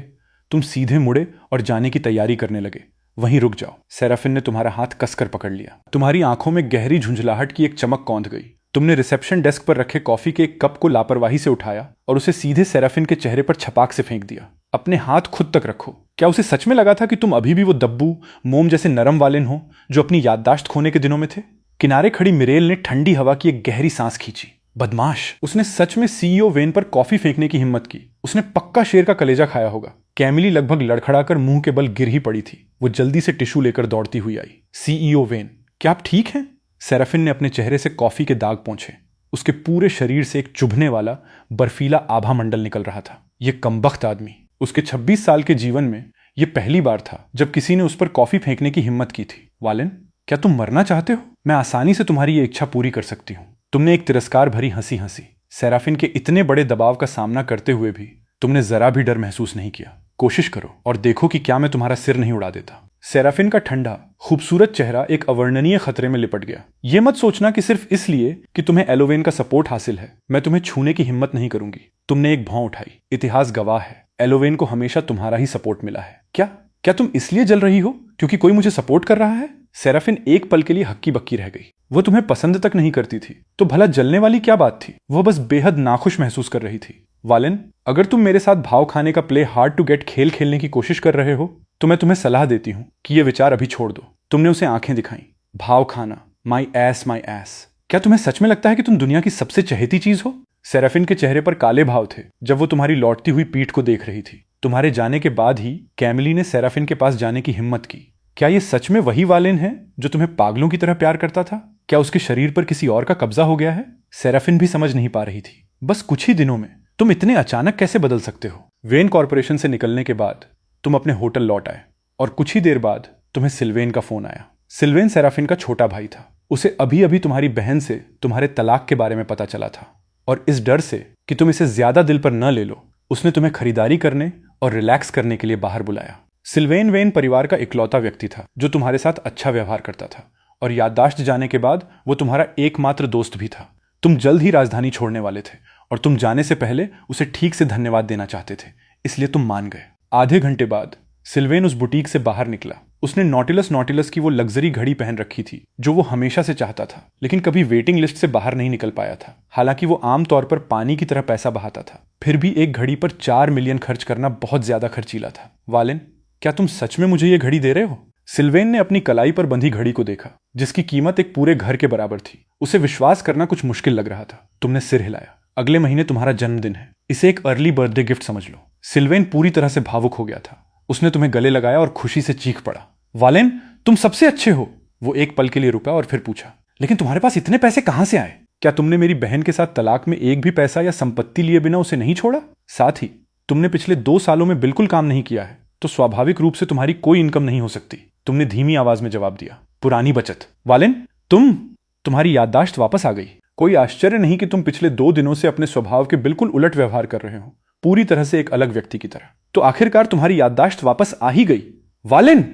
तुम सीधे मुड़े और जाने की तैयारी करने लगे। वहीं रुक जाओ। सेराफिन ने तुम्हारा हाथ कसकर पकड़ लिया। तुम्हारी आंखों में गहरी झुंझलाहट की एक चमक कौंध गई। तुमने रिसेप्शन डेस्क पर रखे कॉफी के एक कप को लापरवाही से उठाया और उसे सीधे सेराफिन के चेहरे पर छपाक से फेंक दिया। अपने हाथ खुद तक रखो। क्या उसे सच में लगा था कि तुम अभी भी वो दब्बू मोम जैसे नरम वालिन हो जो अपनी याददाश्त खोने के दिनों में थे? किनारे खड़ी मिरेल ने ठंडी हवा की एक गहरी सांस खींची। बदमाश, उसने सच में सीईओ वेन पर कॉफी फेंकने की हिम्मत की। उसने पक्का शेर का कलेजा खाया होगा। कैमिली लगभग लड़खड़ाकर मुंह के बल गिर ही पड़ी थी। वो जल्दी से टिश्यू लेकर दौड़ती हुई आई। सीईओ वेन, क्या आप ठीक हैं? सेराफिन ने अपने चेहरे से कॉफी के दाग पोंछे। उसके पूरे शरीर से एक चुभने वाला बर्फीला आभा मंडल निकल रहा था। यह कमबख्त आदमी, उसके 26 साल के जीवन में यह पहली बार था जब किसी ने उस पर कॉफी फेंकने की हिम्मत की थी। वालेन, क्या तुम मरना चाहते हो? मैं आसानी से तुम्हारी ये इच्छा पूरी कर सकती हूँ। तुमने एक तिरस्कार भरी हंसी हंसी। सेराफिन के इतने बड़े दबाव का सामना करते हुए भी तुमने जरा भी डर महसूस नहीं किया। कोशिश करो और देखो कि क्या मैं तुम्हारा सिर नहीं उड़ा देता। सेराफिन का ठंडा खूबसूरत चेहरा एक अवर्णनीय खतरे में लिपट गया। यह मत सोचना कि सिर्फ इसलिए कि तुम्हें एलोवेन का सपोर्ट हासिल है मैं तुम्हें छूने की हिम्मत नहीं करूंगी। तुमने एक भौं उठाई। इतिहास गवाह है, एलोवेन को हमेशा तुम्हारा ही सपोर्ट मिला है। क्या तुम इसलिए जल रही हो क्योंकि कोई मुझे सपोर्ट कर रहा है? सेराफिन एक पल के लिए हक्की बक्की रह गई। वो तुम्हें पसंद तक नहीं करती थी तो भला जलने वाली क्या बात थी? वो बस बेहद नाखुश महसूस कर रही थी। वालेन, अगर तुम मेरे साथ भाव खाने का प्ले हार्ड टू गेट खेल खेलने की कोशिश कर रहे हो तो मैं तुम्हें सलाह देती हूं कि यह विचार अभी छोड़ दो। तुमने उसे आंखें दिखाई। भाव खाना, माई एस माई एस। क्या तुम्हें सच में लगता है कि तुम दुनिया की सबसे चहेती चीज हो? सेराफिन के चेहरे पर काले भाव थे जब वो तुम्हारी लौटती हुई पीठ को देख रही थी। तुम्हारे जाने के बाद ही कैमिली ने सेराफिन के पास जाने की हिम्मत की। क्या ये सच में वही वालेन है जो तुम्हें पागलों की तरह प्यार करता था? क्या उसके शरीर पर किसी और का कब्जा हो गया है? सेराफिन भी समझ नहीं पा रही थी। बस कुछ ही दिनों में तुम इतने अचानक कैसे बदल सकते हो? वेन कॉर्पोरेशन से निकलने के बाद तुम अपने होटल लौट आए और कुछ ही देर बाद तुम्हें सिल्वेन का फोन आया। सिल्वेन सेराफिन का छोटा भाई था। उसे अभी अभी तुम्हारी बहन से तुम्हारे तलाक के बारे में पता चला था और इस डर से कि तुम इसे ज्यादा दिल पर न ले लो उसने तुम्हें खरीदारी करने और रिलैक्स करने के लिए बाहर बुलाया। सिल्वेन वेन परिवार का इकलौता व्यक्ति था जो तुम्हारे साथ अच्छा व्यवहार करता था और याददाश्त जाने के बाद वो तुम्हारा एकमात्र दोस्त भी था। तुम जल्द ही राजधानी छोड़ने वाले थे और तुम जाने से पहले उसे ठीक से धन्यवाद देना चाहते थे, इसलिए तुम मान गए। आधे घंटे बाद सिल्वेन उस बुटीक से बाहर निकला। उसने नॉटिलस की वो लग्जरी घड़ी पहन रखी थी जो वो हमेशा से चाहता था लेकिन कभी वेटिंग लिस्ट से बाहर नहीं निकल पाया था। हालांकि वो आमतौर पर पानी की तरह पैसा बहाता था, फिर भी एक घड़ी पर 4 मिलियन खर्च करना बहुत ज्यादा खर्चीला था। वालेन, क्या तुम सच में मुझे ये घड़ी दे रहे हो? सिल्वेन ने अपनी कलाई पर बंधी घड़ी को देखा जिसकी कीमत एक पूरे घर के बराबर थी। उसे विश्वास करना कुछ मुश्किल लग रहा था। तुमने सिर हिलाया। अगले महीने तुम्हारा जन्मदिन है, इसे एक अर्ली बर्थडे गिफ्ट समझ लो। सिल्वेन पूरी तरह से भावुक हो गया था। उसने तुम्हें गले लगाया और खुशी से चीख पड़ा, वालेन तुम सबसे अच्छे हो। वो एक पल के लिए रुका और फिर पूछा, लेकिन तुम्हारे पास इतने पैसे कहां से आए? क्या तुमने मेरी बहन के साथ तलाक में एक भी पैसा या संपत्ति लिए बिना उसे नहीं छोड़ा? साथ ही तुमने पिछले 2 सालों में बिल्कुल काम नहीं किया है तो स्वाभाविक रूप से तुम्हारी कोई इनकम नहीं हो सकती। तुमने धीमी आवाज में जवाब दिया, पुरानी बचत। वालेन, तुम्हारी याददाश्त वापस आ गई। कोई आश्चर्य नहीं कि तुम पिछले 2 दिनों से अपने स्वभाव के बिल्कुल उलट व्यवहार कर रहे हो, पूरी तरह से एक अलग व्यक्ति की तरह। तो आखिरकार तुम्हारी याददाश्त वापस आ ही गई। वालेन,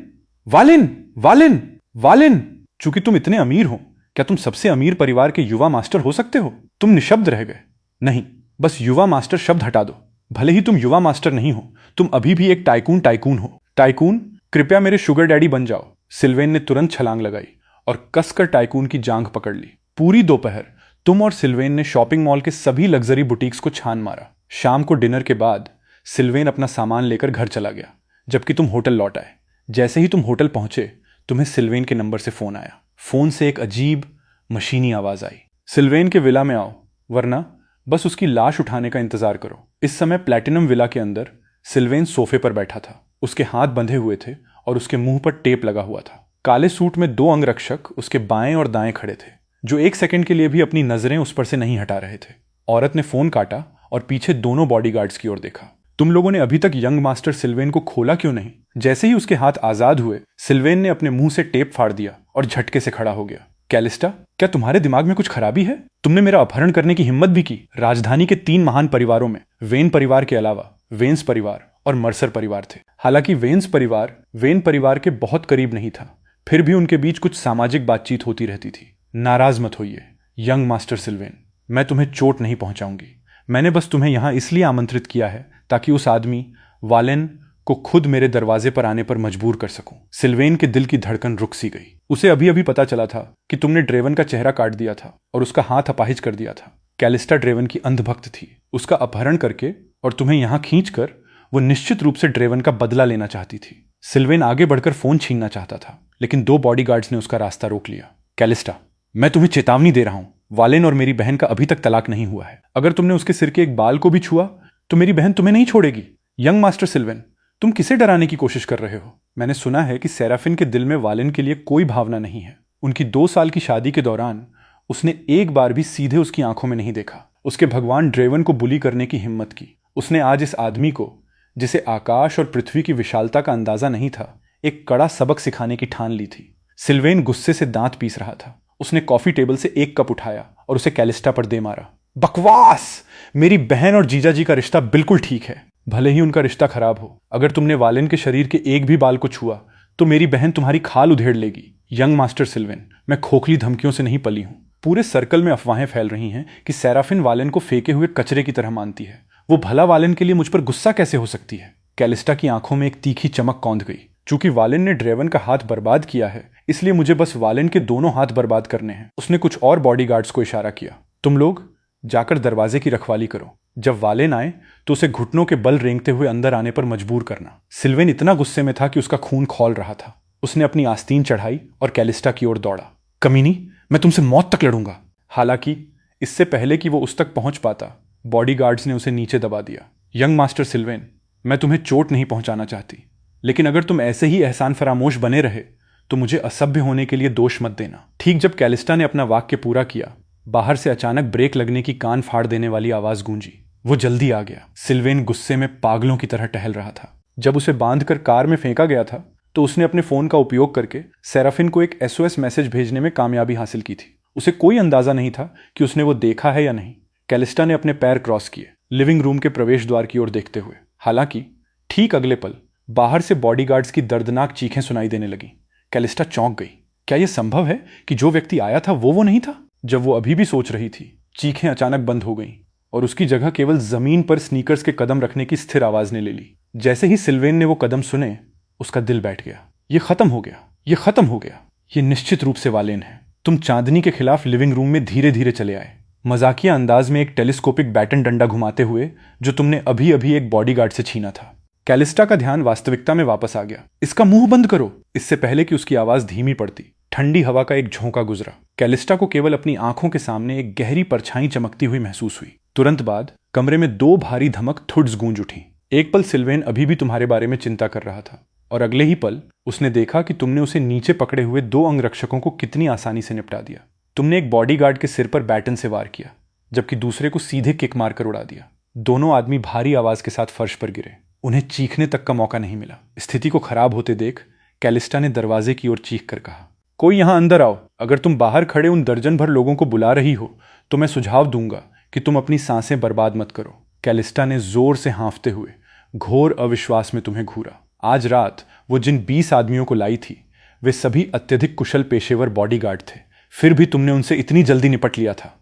वालेन, वालेन, वालेन, चूंकि तुम इतने अमीर हो, क्या तुम सबसे अमीर परिवार के युवा मास्टर हो सकते हो? तुम निशब्द रह गए। नहीं, बस युवा मास्टर शब्द हटा दो। भले ही तुम युवा मास्टर नहीं हो, तुम अभी भी एक टाइकून हो। टाइकून, कृपया मेरे शुगर डैडी बन जाओ। सिल्वेन ने तुरंत छलांग लगाई और कसकर टाइकून की जांघ पकड़ ली। पूरी दोपहर तुम और सिल्वेन ने शॉपिंग मॉल के सभी लग्जरी बुटीक्स को छान मारा। शाम को डिनर के बाद सिल्वेन अपना सामान लेकर घर चला गया जबकि तुम होटल लौट आए। जैसे ही तुम होटल पहुंचे तुम्हें सिल्वेन के नंबर से फोन आया। फोन से एक अजीब मशीनी आवाज आई, सिल्वेन के विला में आओ वरना बस उसकी लाश उठाने का इंतजार करो। इस समय प्लैटिनम विला के अंदर सिल्वेन सोफे पर बैठा था। उसके हाथ बंधे हुए थे और उसके मुंह पर टेप लगा हुआ था। काले सूट में 2 अंगरक्षक उसके बाएं और दाएं खड़े थे। जो एक सेकंड के लिए भी अपनी नजरें उस पर से नहीं हटा रहे थे। औरत ने फोन काटा और पीछे दोनों बॉडीगार्ड्स की ओर देखा। तुम लोगों ने अभी तक यंग मास्टर सिल्वेन को खोला क्यों नहीं? जैसे ही उसके हाथ आजाद हुए, सिल्वेन ने अपने मुंह से टेप फाड़ दिया और झटके से खड़ा हो गया। कैलिस्टा, क्या तुम्हारे दिमाग में कुछ खराबी है? तुमने मेरा अपहरण करने की हिम्मत भी की। राजधानी के 3 महान परिवारों में वेन परिवार के अलावा वेन्स परिवार और मर्सर परिवार थे। हालांकि वेन्स परिवार वेन परिवार के बहुत करीब नहीं था, फिर भी उनके बीच कुछ सामाजिक बातचीत होती रहती थी। नाराज मत होइए यंग मास्टर सिल्वेन, मैं तुम्हें चोट नहीं पहुंचाऊंगी। मैंने बस तुम्हें यहां इसलिए आमंत्रित किया है ताकि उस आदमी वालेन को खुद मेरे दरवाजे पर आने पर मजबूर कर सकूं। सिल्वेन के दिल की धड़कन रुक सी गई। उसे अभी अभी पता चला था कि तुमने ड्रेवन का चेहरा काट दिया था और उसका हाथ अपाहिज कर दिया था। कैलिस्टा ड्रेवन की अंधभक्त थी। उसका अपहरण करके और तुम्हें यहां खींचकर वो निश्चित रूप से ड्रेवन का बदला लेना चाहती थी। सिल्वेन आगे बढ़कर फोन छीनना चाहता था, लेकिन 2 बॉडीगार्ड्स ने उसका रास्ता रोक लिया। कैलिस्टा, मैं तुम्हें चेतावनी दे रहा हूं, वालेन और मेरी बहन का अभी तक तलाक नहीं हुआ है। अगर तुमने उसके सिर के एक बाल को भी छुआ तो मेरी बहन तुम्हें नहीं छोड़ेगी। यंग मास्टर सिल्वेन, तुम किसे डराने की कोशिश कर रहे हो? मैंने सुना है कि सेराफिन के दिल में वालेन के लिए कोई भावना नहीं है। उनकी 2 साल की शादी के दौरान उसने एक बार भी सीधे उसकी आंखों में नहीं देखा। उसके भगवान ड्रेवन को बुली करने की हिम्मत की। उसने आज इस आदमी को, जिसे आकाश और पृथ्वी की विशालता का अंदाजा नहीं था, एक कड़ा सबक सिखाने की ठान ली थी। सिल्वेन गुस्से से दांत पीस रहा था। उसने कॉफी टेबल से एक कप उठाया और उसे कैलिस्टा पर दे मारा। बकवास! मेरी बहन और जीजाजी का रिश्ता बिल्कुल ठीक है, भले ही उनका रिश्ता खराब हो। अगर तुमने वालेन के शरीर के एक भी बाल को छुआ तो मेरी बहन तुम्हारी खाल उधेड़ लेगी। यंग मास्टर सिल्वेन, मैं खोखली धमकियों से नहीं पली हूं। पूरे सर्कल में अफवाहें फैल रही हैं कि सेराफिन वालेन को फेंके हुए कचरे की तरह मानती है। वो भला वालेन के लिए मुझ पर गुस्सा कैसे हो सकती है? कैलिस्टा की आंखों में एक तीखी चमक कौंध गई। चूंकि वालेन ने ड्रेवन का हाथ बर्बाद किया है, इसलिए मुझे बस वालेन के दोनों हाथ बर्बाद करने हैं। उसने कुछ और बॉडीगार्ड्स को इशारा किया। तुम लोग जाकर दरवाजे की रखवाली करो। जब वालेन आए तो उसे घुटनों के बल रेंगते हुए अंदर आने पर मजबूर करना। सिल्वेन इतना गुस्से में था कि उसका खून खौल रहा था। उसने अपनी आस्तीन चढ़ाई और कैलिस्टा की ओर दौड़ा। कमीनी, मैं तुमसे मौत तक लड़ूंगा। हालांकि इससे पहले कि वो उस तक पहुंच पाता, बॉडीगार्ड्स ने उसे नीचे दबा दिया। यंग मास्टर सिल्वेन, मैं तुम्हें चोट नहीं पहुंचाना चाहती, लेकिन अगर तुम ऐसे ही एहसान फरामोश बने रहे तो मुझे असभ्य होने के लिए दोष मत देना। ठीक जब कैलिस्टा ने अपना वाक्य पूरा किया, बाहर से अचानक ब्रेक लगने की कान फाड़ देने वाली आवाज गूंजी। वो जल्दी आ गया। सिल्वेन गुस्से में पागलों की तरह टहल रहा था। जब उसे बांधकर कार में फेंका गया था तो उसने अपने फोन का उपयोग करके सेराफिन को एक SOS मैसेज भेजने में कामयाबी हासिल की थी। उसे कोई अंदाजा नहीं था कि उसने वो देखा है या नहीं। कैलिस्टा ने अपने पैर क्रॉस किए, लिविंग रूम के प्रवेश द्वार की ओर देखते हुए। हालांकि ठीक अगले पल बाहर से बॉडीगार्ड्स की दर्दनाक चीखें सुनाई देने लगी। कैलिस्टा चौंक गई। क्या यह संभव है कि जो व्यक्ति आया था वो नहीं था? जब वो अभी भी सोच रही थी, चीखें अचानक बंद हो गईं और उसकी जगह केवल जमीन पर स्नीकर्स के कदम रखने की स्थिर आवाज ने ले ली। जैसे ही सिल्वेन ने वो कदम सुने, उसका दिल बैठ गया। ये खत्म हो गया, ये खत्म हो गया। ये निश्चित रूप से वालेन है। तुम चांदनी के खिलाफ लिविंग रूम में धीरे धीरे चले आए, मजाकिया अंदाज में एक टेलीस्कोपिक बैटन डंडा घुमाते हुए, जो तुमने अभी अभी एक बॉडीगार्ड से छीना था। कैलिस्टा का ध्यान वास्तविकता में वापस आ गया। इसका मुंह बंद करो। इससे पहले कि उसकी आवाज धीमी पड़ती, ठंडी हवा का एक झोंका गुजरा। कैलिस्टा को केवल अपनी आंखों के सामने एक गहरी परछाई चमकती हुई महसूस हुई। तुरंत बाद कमरे में 2 भारी धमक थुड्स गूंज उठी। एक पल सिल्वेन अभी भी तुम्हारे बारे में चिंता कर रहा था, और अगले ही पल उसने देखा कि तुमने उसे नीचे पकड़े हुए 2 अंगरक्षकों को कितनी आसानी से निपटा दिया। तुमने एक बॉडीगार्ड के सिर पर बैटन से वार किया, जबकि दूसरे को सीधे किक मारकर उड़ा दिया। दोनों आदमी भारी आवाज के साथ फर्श पर गिरे। उन्हें चीखने तक का मौका नहीं मिला। स्थिति को खराब होते देख कैलिस्टा ने दरवाजे की ओर चीख कर कहा, कोई यहां अंदर आओ। अगर तुम बाहर खड़े उन दर्जन भर लोगों को बुला रही हो तो मैं सुझाव दूंगा कि तुम अपनी सांसें बर्बाद मत करो। कैलिस्टा ने जोर से हाँफते हुए घोर अविश्वास में तुम्हें घूरा। आज रात वो जिन 20 आदमियों को लाई थी, वे सभी अत्यधिक कुशल पेशेवर बॉडीगार्ड थे। फिर भी तुमने उनसे इतनी जल्दी निपट लिया था।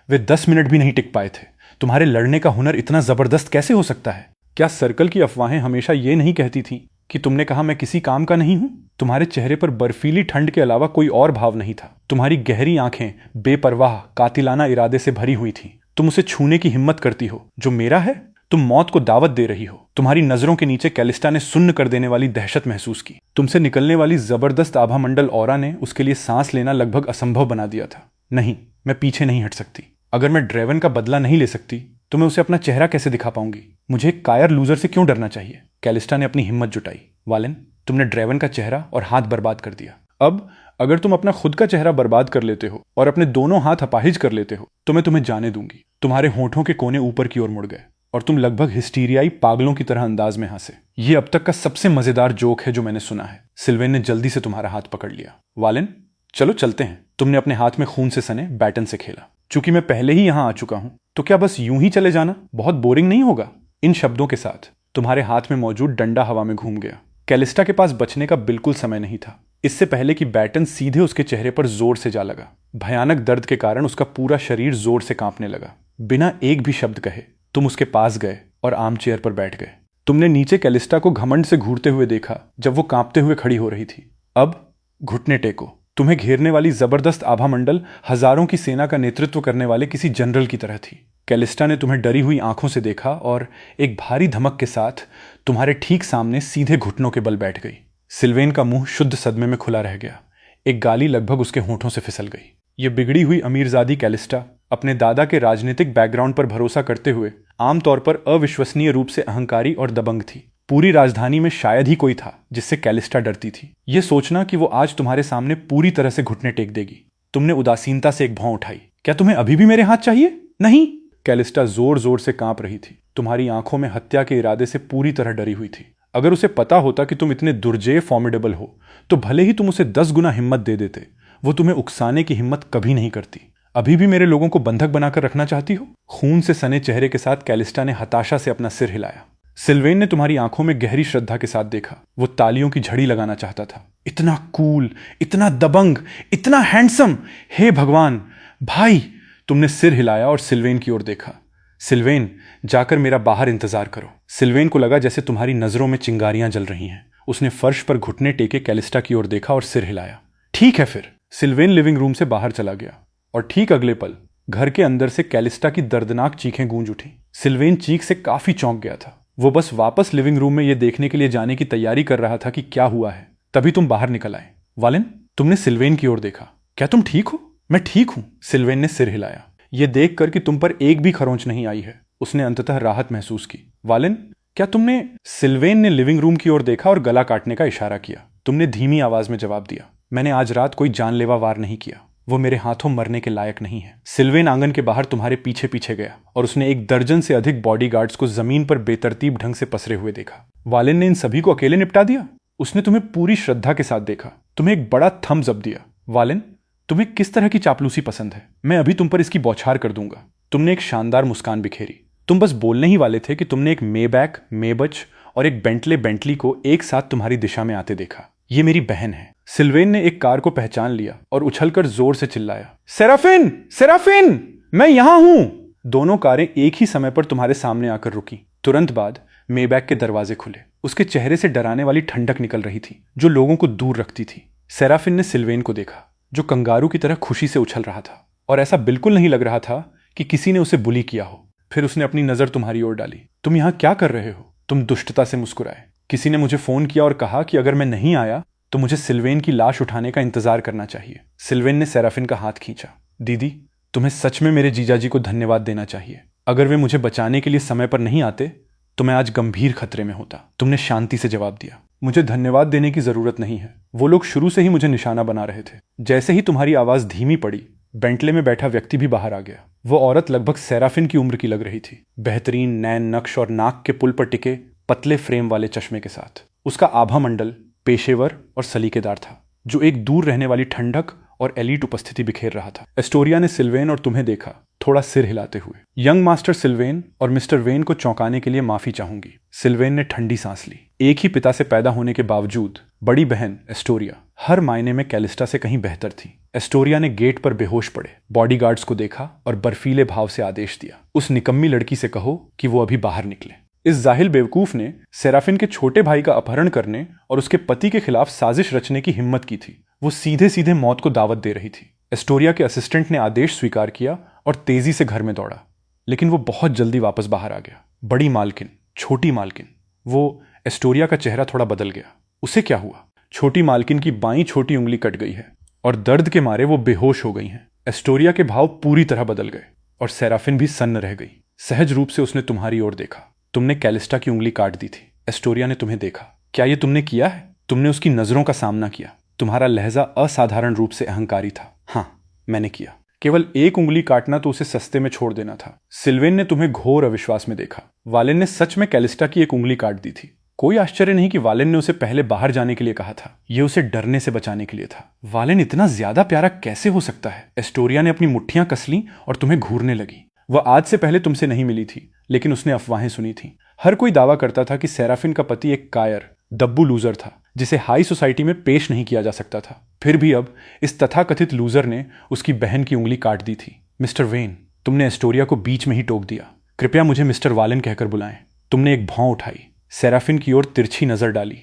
वे 10 मिनट भी नहीं टिक पाए थे। तुम्हारे लड़ने का हुनर इतना जबरदस्त कैसे हो सकता है? क्या सर्कल की अफवाहें हमेशा ये नहीं कहती थी कि तुमने कहा मैं किसी काम का नहीं हूं? तुम्हारे चेहरे पर बर्फीली ठंड के अलावा कोई और भाव नहीं था। तुम्हारी गहरी आंखें बेपरवाह कातिलाना इरादे से भरी हुई थीं। तुम उसे छूने की हिम्मत करती हो जो मेरा है। तुम मौत को दावत दे रही हो। तुम्हारी नजरों के नीचे कैलिस्टा ने सुन्न कर देने वाली दहशत महसूस की। तुमसे निकलने वाली जबरदस्त आभामंडल ऑरा ने उसके लिए सांस लेना लगभग असंभव बना दिया था। नहीं, मैं पीछे नहीं हट सकती। अगर मैं ड्रेवन का बदला नहीं ले सकती तो मैं उसे अपना चेहरा कैसे दिखा पाऊंगी? मुझे एक कायर लूजर से क्यों डरना चाहिए? कैलिस्टा ने अपनी हिम्मत जुटाई। वालेन, तुमने ड्रेवन का चेहरा और हाथ बर्बाद कर दिया। अब अगर तुम अपना खुद का चेहरा बर्बाद कर लेते हो और अपने दोनों हाथ अपाहिज कर लेते हो तो मैं तुम्हें जाने दूंगी। तुम्हारे होठों के कोने ऊपर की ओर मुड़ गए और तुम लगभग हिस्टीरियाई पागलों की तरह अंदाज में हंसे। ये अब तक का सबसे मजेदार जोक है जो मैंने सुना है। सिल्वेन ने जल्दी से तुम्हारा हाथ पकड़ लिया। वालेन, चलो चलते हैं। तुमने अपने हाथ में खून से सने बैटन से खेला। चूंकि मैं पहले ही यहां आ चुका हूं तो क्या बस यूं ही चले जाना बहुत बोरिंग नहीं होगा? इन शब्दों के साथ तुम्हारे हाथ में मौजूद डंडा हवा में घूम गया। कैलिस्टा के पास बचने का बिल्कुल समय नहीं था, इससे पहले कि बैटन सीधे उसके चेहरे पर जोर से जा लगा। भयानक दर्द के कारण उसका पूरा शरीर जोर से कांपने लगा। बिना एक भी शब्द कहे तुम उसके पास गए और आर्म चेयर पर बैठ गए। तुमने नीचे कैलिस्टा को घमंड से घूरते हुए देखा जब वो कांपते हुए खड़ी हो रही थी। अब घुटने टेको। तुम्हें घेरने वाली जबरदस्त आभा मंडल हजारों की सेना का नेतृत्व करने वाले किसी जनरल की तरह थी। कैलिस्टा ने तुम्हें डरी हुई आंखों से देखा और एक भारी धमक के साथ तुम्हारे ठीक सामने सीधे घुटनों के बल बैठ गई। सिल्वेन का मुंह शुद्ध सदमे में खुला रह गया। एक गाली लगभग उसके होंठों से फिसल गई। ये बिगड़ी हुई अमीरजादी कैलिस्टा अपने दादा के राजनीतिक बैकग्राउंड पर भरोसा करते हुए आमतौर पर अविश्वसनीय रूप से अहंकारी और दबंग थी। पूरी राजधानी में शायद ही कोई था जिससे कैलिस्टा डरती थी। यह सोचना कि वो आज तुम्हारे सामने पूरी तरह से घुटने टेक देगी। तुमने उदासीनता से एक भौं उठाई। क्या तुम्हें अभी भी मेरे हाथ चाहिए? नहीं। कैलिस्टा जोर जोर से कांप रही थी। तुम्हारी आंखों में हत्या के इरादे से पूरी तरह डरी हुई थी। अगर उसे पता होता कि तुम इतने दुर्जेय फॉर्मिडेबल हो तो भले ही तुम उसे 10 गुना हिम्मत दे देते, वो तुम्हें उकसाने की हिम्मत कभी नहीं करती। अभी भी मेरे लोगों को बंधक बनाकर रखना चाहती हो? खून से सने चेहरे के साथ कैलिस्टा ने हताशा से अपना सिर हिलाया। सिल्वेन ने तुम्हारी आंखों में गहरी श्रद्धा के साथ देखा। वो तालियों की झड़ी लगाना चाहता था। इतना कूल, इतना दबंग, इतना हैंडसम, हे भगवान! भाई! तुमने सिर हिलाया और सिल्वेन की ओर देखा। सिल्वेन, जाकर मेरा बाहर इंतजार करो। सिल्वेन को लगा जैसे तुम्हारी नजरों में चिंगारियां जल रही हैं। उसने फर्श पर घुटने टेके कैलिस्टा की ओर देखा और सिर हिलाया। ठीक है फिर। सिल्वेन लिविंग रूम से बाहर चला गया और ठीक अगले पल घर के अंदर से कैलिस्टा की दर्दनाक चीखें गूंज उठी। सिल्वेन चीख से काफी चौंक गया था। वो बस वापस लिविंग रूम में यह देखने के लिए जाने की तैयारी कर रहा था कि क्या हुआ है। तभी तुम बाहर निकल आए। वालेन, तुमने सिल्वेन की ओर देखा। क्या तुम ठीक हो? मैं ठीक हूं। सिल्वेन ने सिर हिलाया। यह देखकर कि तुम पर एक भी खरोंच नहीं आई है, उसने अंततः राहत महसूस की। वालेन, क्या तुमने? सिल्वेन ने लिविंग रूम की ओर देखा और गला काटने का इशारा किया। तुमने धीमी आवाज में जवाब दिया, मैंने आज रात कोई जानलेवा वार नहीं किया। वो मेरे हाथों मरने के लायक नहीं है। सिल्वेन आंगन के बाहर तुम्हारे पीछे पीछे गया और उसने 1 दर्जन से अधिक बॉडीगार्ड्स को जमीन पर बेतरतीब ढंग से पसरे हुए देखा। वालेन ने इन सभी को अकेले निपटा दिया? उसने तुम्हें पूरी श्रद्धा के साथ देखा, तुम्हें एक बड़ा थम्स अप दिया। वालेन, तुम्हें किस तरह की चापलूसी पसंद है? मैं अभी तुम पर इसकी बौछार कर दूंगा। तुमने एक शानदार मुस्कान बिखेरी। तुम बस बोलने ही वाले थे कि तुमने एक मेबैक, मेबच और एक बेंटली को एक साथ तुम्हारी दिशा में आते देखा। ये मेरी बहन है। सिल्वेन ने एक कार को पहचान लिया और उछलकर जोर से चिल्लाया, सेराफिन! सेराफिन! मैं यहां हूं! दोनों कारें एक ही समय पर तुम्हारे सामने आकर रुकी। तुरंत बाद मेबैक के दरवाजे खुले। उसके चेहरे से डराने वाली ठंडक निकल रही थी जो लोगों को दूर रखती थी। सेराफिन ने सिल्वेन को देखा जो कंगारू की तरह खुशी से उछल रहा था और ऐसा बिल्कुल नहीं लग रहा था कि किसी ने उसे बुली किया हो। फिर उसने अपनी नजर तुम्हारी ओर डाली। तुम यहां क्या कर रहे हो? तुम दुष्टता से मुस्कुराए। किसी ने मुझे फोन किया और कहा कि अगर मैं नहीं आया तो मुझे सिल्वेन की लाश उठाने का इंतजार करना चाहिए। सिल्वेन ने सेराफिन का हाथ खींचा। दीदी, तुम्हें सच में मेरे जीजाजी को धन्यवाद देना चाहिए। अगर वे मुझे बचाने के लिए समय पर नहीं आते तो मैं आज गंभीर खतरे में होता। तुमने शांति से जवाब दिया, मुझे धन्यवाद देने की जरूरत नहीं है। वो लोग शुरू से ही मुझे निशाना बना रहे थे। जैसे ही तुम्हारी आवाज धीमी पड़ी, बेंटले में बैठा व्यक्ति भी बाहर आ गया। वो औरत लगभग सेराफिन की उम्र की लग रही थी, बेहतरीन नैन नक्श और नाक के पुल पर टिके पतले फ्रेम वाले चश्मे के साथ। उसका आभा मंडल पेशेवर और सलीकेदार था जो एक दूर रहने वाली ठंडक और एलीट उपस्थिति बिखेर रहा था। एस्टोरिया ने सिल्वेन और तुम्हें देखा, थोड़ा सिर हिलाते हुए। यंग मास्टर सिल्वेन और मिस्टर वेन को चौंकाने के लिए माफी चाहूंगी। सिल्वेन ने ठंडी सांस ली। एक ही पिता से पैदा होने के बावजूद बड़ी बहन एस्टोरिया हर मायने में कैलिस्टा से कहीं बेहतर थी। एस्टोरिया ने गेट पर बेहोश पड़े बॉडीगार्ड्स को देखा और बर्फीले भाव से आदेश दिया, उस निकम्मी लड़की से कहो कि वो अभी बाहर निकले। इस जाहिल बेवकूफ ने सेराफिन के छोटे भाई का अपहरण करने और उसके पति के खिलाफ साजिश रचने की हिम्मत की थी। वो सीधे सीधे मौत को दावत दे रही थी। एस्टोरिया के असिस्टेंट ने आदेश स्वीकार किया और तेजी से घर में दौड़ा, लेकिन वो बहुत जल्दी वापस बाहर आ गया। बड़ी मालकिन, छोटी मालकिन। वो एस्टोरिया का चेहरा थोड़ा बदल गया। उसे क्या हुआ? छोटी मालकिन की बाईं छोटी उंगली कट गई है और दर्द के मारे वो बेहोश हो गई हैं। एस्टोरिया के भाव पूरी तरह बदल गए और सेराफिन भी सन्न रह गई। सहज रूप से उसने तुम्हारी ओर देखा। तुमने कैलिस्टा की उंगली काट दी थी। एस्टोरिया ने तुम्हें देखा। क्या ये तुमने किया है? तुमने उसकी नजरों का सामना किया। तुम्हारा लहजा असाधारण रूप से अहंकारी था। हाँ, मैंने किया। केवल एक उंगली काटना तो उसे सस्ते में छोड़ देना था। सिल्वेन ने तुम्हें घोर अविश्वास में देखा। वालेन ने सच में कैलिस्टा की एक उंगली काट दी थी। कोई आश्चर्य नहीं कि वालेन ने उसे पहले बाहर जाने के लिए कहा था। यह उसे डरने से बचाने के लिए था। वालेन इतना ज्यादा प्यारा कैसे हो सकता है? एस्टोरिया ने अपनी मुट्ठियां कस लीं और तुम्हें घूरने लगी। वह आज से पहले तुमसे नहीं मिली थी, लेकिन उसने अफवाहें सुनी थीं। हर कोई दावा करता था कि सेराफिन का पति एक कायर, दब्बू लूजर था जिसे हाई सोसाइटी में पेश नहीं किया जा सकता था। फिर भी अब इस तथाकथित लूजर ने उसकी बहन की उंगली काट दी थी। मिस्टर वेन, तुमने एस्टोरिया को बीच में ही टोक दिया। कृपया मुझे मिस्टर वालेन कहकर बुलाएं। तुमने एक भौं उठाई, सेराफिन की ओर तिरछी नजर डाली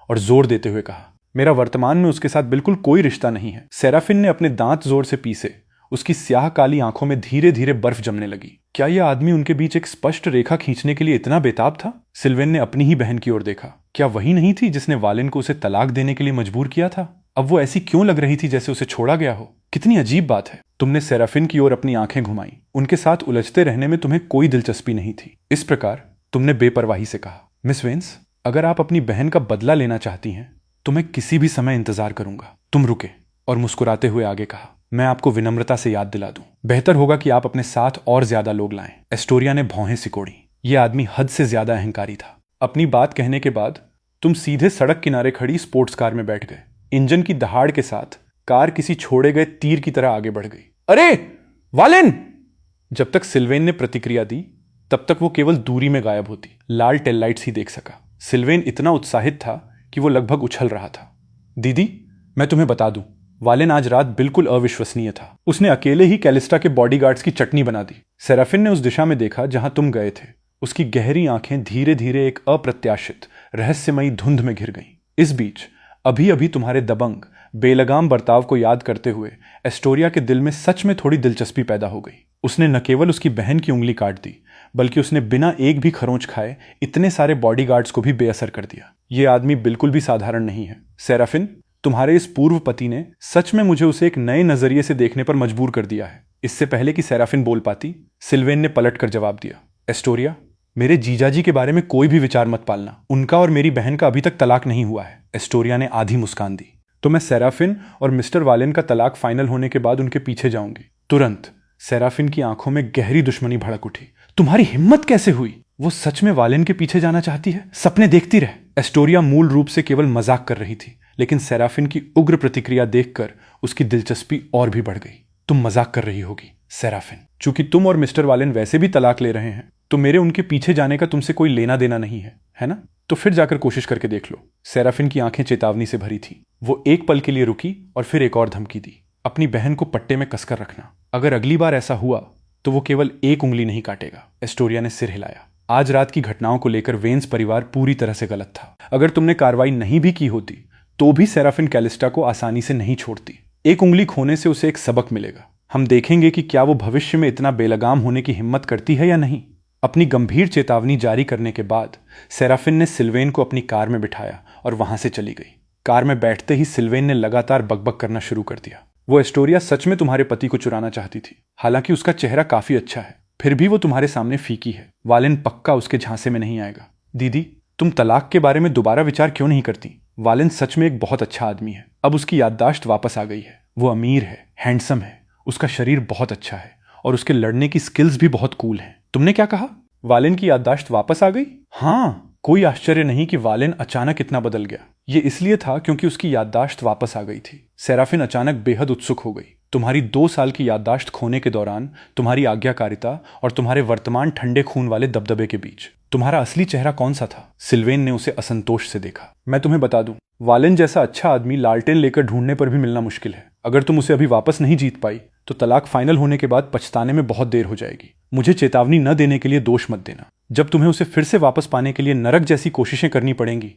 और जोर देते हुए कहा, मेरा वर्तमान में उसके साथ बिल्कुल कोई रिश्ता नहीं है। सेराफिन ने अपने दांत जोर से पीसे। उसकी स्याह काली आंखों में धीरे धीरे बर्फ जमने लगी। क्या यह आदमी उनके बीच एक स्पष्ट रेखा खींचने के लिए इतना बेताब था? सिल्वेन ने अपनी ही बहन की ओर देखा। क्या वही नहीं थी जिसने वालेन को उसे तलाक देने के लिए मजबूर किया था? अब वो ऐसी क्यों लग रही थी जैसे उसे छोड़ा गया हो? कितनी अजीब बात है। तुमने सेराफिन की ओर अपनी आंखें घुमाई। उनके साथ उलझते रहने में तुम्हें कोई दिलचस्पी नहीं थी। इस प्रकार तुमने बेपरवाही से कहा, मिस वेन्स, अगर आप अपनी बहन का बदला लेना चाहती हैं तो मैं किसी भी समय इंतजार करूंगा। तुम रुके और मुस्कुराते हुए आगे कहा, मैं आपको विनम्रता से याद दिला दूं, बेहतर होगा कि आप अपने साथ और ज्यादा लोग लाएं। एस्टोरिया ने भौहें सिकोड़ी। यह आदमी हद से ज्यादा अहंकारी था। अपनी बात कहने के बाद तुम सीधे सड़क किनारे खड़ी स्पोर्ट्स कार में बैठ गए। इंजन की दहाड़ के साथ कार किसी छोड़े गए तीर की तरह आगे बढ़ गई। अरे वालेन! जब तक सिल्वेन ने प्रतिक्रिया दी तब तक वो केवल दूरी में गायब होती। लाल टेललाइट्स ही देख सका। सिल्वेन इतना उत्साहित था कि वो लगभग उछल रहा था। दीदी, मैं तुम्हें बता दूं, वालेन आज रात बिल्कुल अविश्वसनीय था। उसने अकेले ही कैलिस्टा के बॉडीगार्ड्स की चटनी बना दी। सेराफिन ने उस दिशा में देखा जहां तुम गए थे। उसकी गहरी आंखें धीरे धीरे एक अप्रत्याशित रहस्यमयी धुंध में घिर गईं। इस बीच अभी अभी तुम्हारे दबंग बेलगाम बर्ताव को याद करते हुए एस्टोरिया के दिल में सच में थोड़ी दिलचस्पी पैदा हो गई। उसने न केवल उसकी बहन की उंगली काट दी, बल्कि उसने बिना एक भी खरोंच खाए इतने सारे बॉडीगार्ड्स को भी बेअसर कर दिया। यह आदमी बिल्कुल भी साधारण नहीं है। सेराफिन, तुम्हारे इस पूर्व पति ने सच में मुझे उसे एक नए नजरिए से देखने पर मजबूर कर दिया है। इससे पहले कि सेराफिन बोल पाती, सिल्वेन ने पलट कर जवाब दिया, एस्टोरिया, मेरे जीजाजी के बारे में कोई भी विचार मत पालना। उनका और मेरी बहन का अभी तक तलाक नहीं हुआ है। एस्टोरिया ने आधी मुस्कान दी। तो मैं सेराफिन और मिस्टर वालेन का तलाक फाइनल होने के बाद उनके पीछे जाऊंगी। तुरंत सेराफिन की आंखों में गहरी दुश्मनी भड़क उठी। तुम्हारी हिम्मत कैसे हुई? वो सच में वालेन के पीछे जाना चाहती है? सपने देखती रहे। एस्टोरिया मूल रूप से केवल मजाक कर रही थी, लेकिन सेराफिन की उग्र प्रतिक्रिया देखकर उसकी दिलचस्पी और भी बढ़ गई। तुम मजाक कर रही होगी सेराफिन। चूंकि तुम और मिस्टर वालेन वैसे भी तलाक ले रहे हैं, तो मेरे उनके पीछे जाने का तुमसे कोई लेना देना नहीं है ना? तो फिर जाकर कोशिश करके देख लो। सेराफिन की आंखें चेतावनी से भरी थी। वो एक पल के लिए रुकी और फिर एक और धमकी दी, अपनी बहन को पट्टे में कसकर रखना। अगर अगली बार ऐसा हुआ तो वो केवल एक उंगली नहीं काटेगा। एस्टोरिया ने सिर हिलाया। आज रात की घटनाओं को लेकर वेन्स परिवार पूरी तरह से गलत था। अगर तुमने कार्रवाई नहीं भी की होती तो भी सेराफिन कैलिस्टा को आसानी से नहीं छोड़ती। एक उंगली खोने से उसे एक सबक मिलेगा। हम देखेंगे कि क्या वो भविष्य में इतना बेलगाम होने की हिम्मत करती है या नहीं। अपनी गंभीर चेतावनी जारी करने के बाद सेराफिन ने सिल्वेन को अपनी कार में बिठाया और वहां से चली गई। कार में बैठते ही सिल्वेन ने लगातार बकबक करना शुरू कर दिया। वो एस्टोरिया सच में तुम्हारे पति को चुराना चाहती थी। हालांकि उसका चेहरा काफी अच्छा है, फिर भी वो तुम्हारे सामने फीकी है। वालेन पक्का उसके झांसे में नहीं आएगा। दीदी, तुम तलाक के बारे में दोबारा विचार क्यों नहीं करती? वालेन सच में एक बहुत अच्छा आदमी है। अब उसकी याददाश्त वापस आ गई है। वो अमीर है, हैंडसम है, उसका शरीर बहुत अच्छा है और उसके लड़ने की स्किल्स भी बहुत कूल हैं। तुमने क्या कहा? वालेन की याददाश्त वापस आ गई? हाँ, कोई आश्चर्य नहीं कि वालेन अचानक इतना बदल गया। ये इसलिए था क्योंकि उसकी याददाश्त वापस आ गई थी। सेराफिन अचानक बेहद उत्सुक हो गई। तुम्हारी 2 साल की याददाश्त खोने के दौरान तुम्हारी आज्ञाकारिता और तुम्हारे वर्तमान ठंडे खून वाले दबदबे के बीच तुम्हारा असली चेहरा कौन सा था? सिल्वेन ने उसे असंतोष से देखा। मैं तुम्हें बता दूं, वालेन जैसा अच्छा आदमी लालटेन लेकर ढूंढने पर भी मिलना मुश्किल है। अगर तुम उसे अभी वापस नहीं जीत पाई तो तलाक फाइनल होने के बाद पछताने में बहुत देर हो जाएगी। मुझे चेतावनी न देने के लिए दोष मत देना। जब तुम्हें उसे फिर से वापस पाने के लिए नरक जैसी कोशिशें करनी पड़ेंगी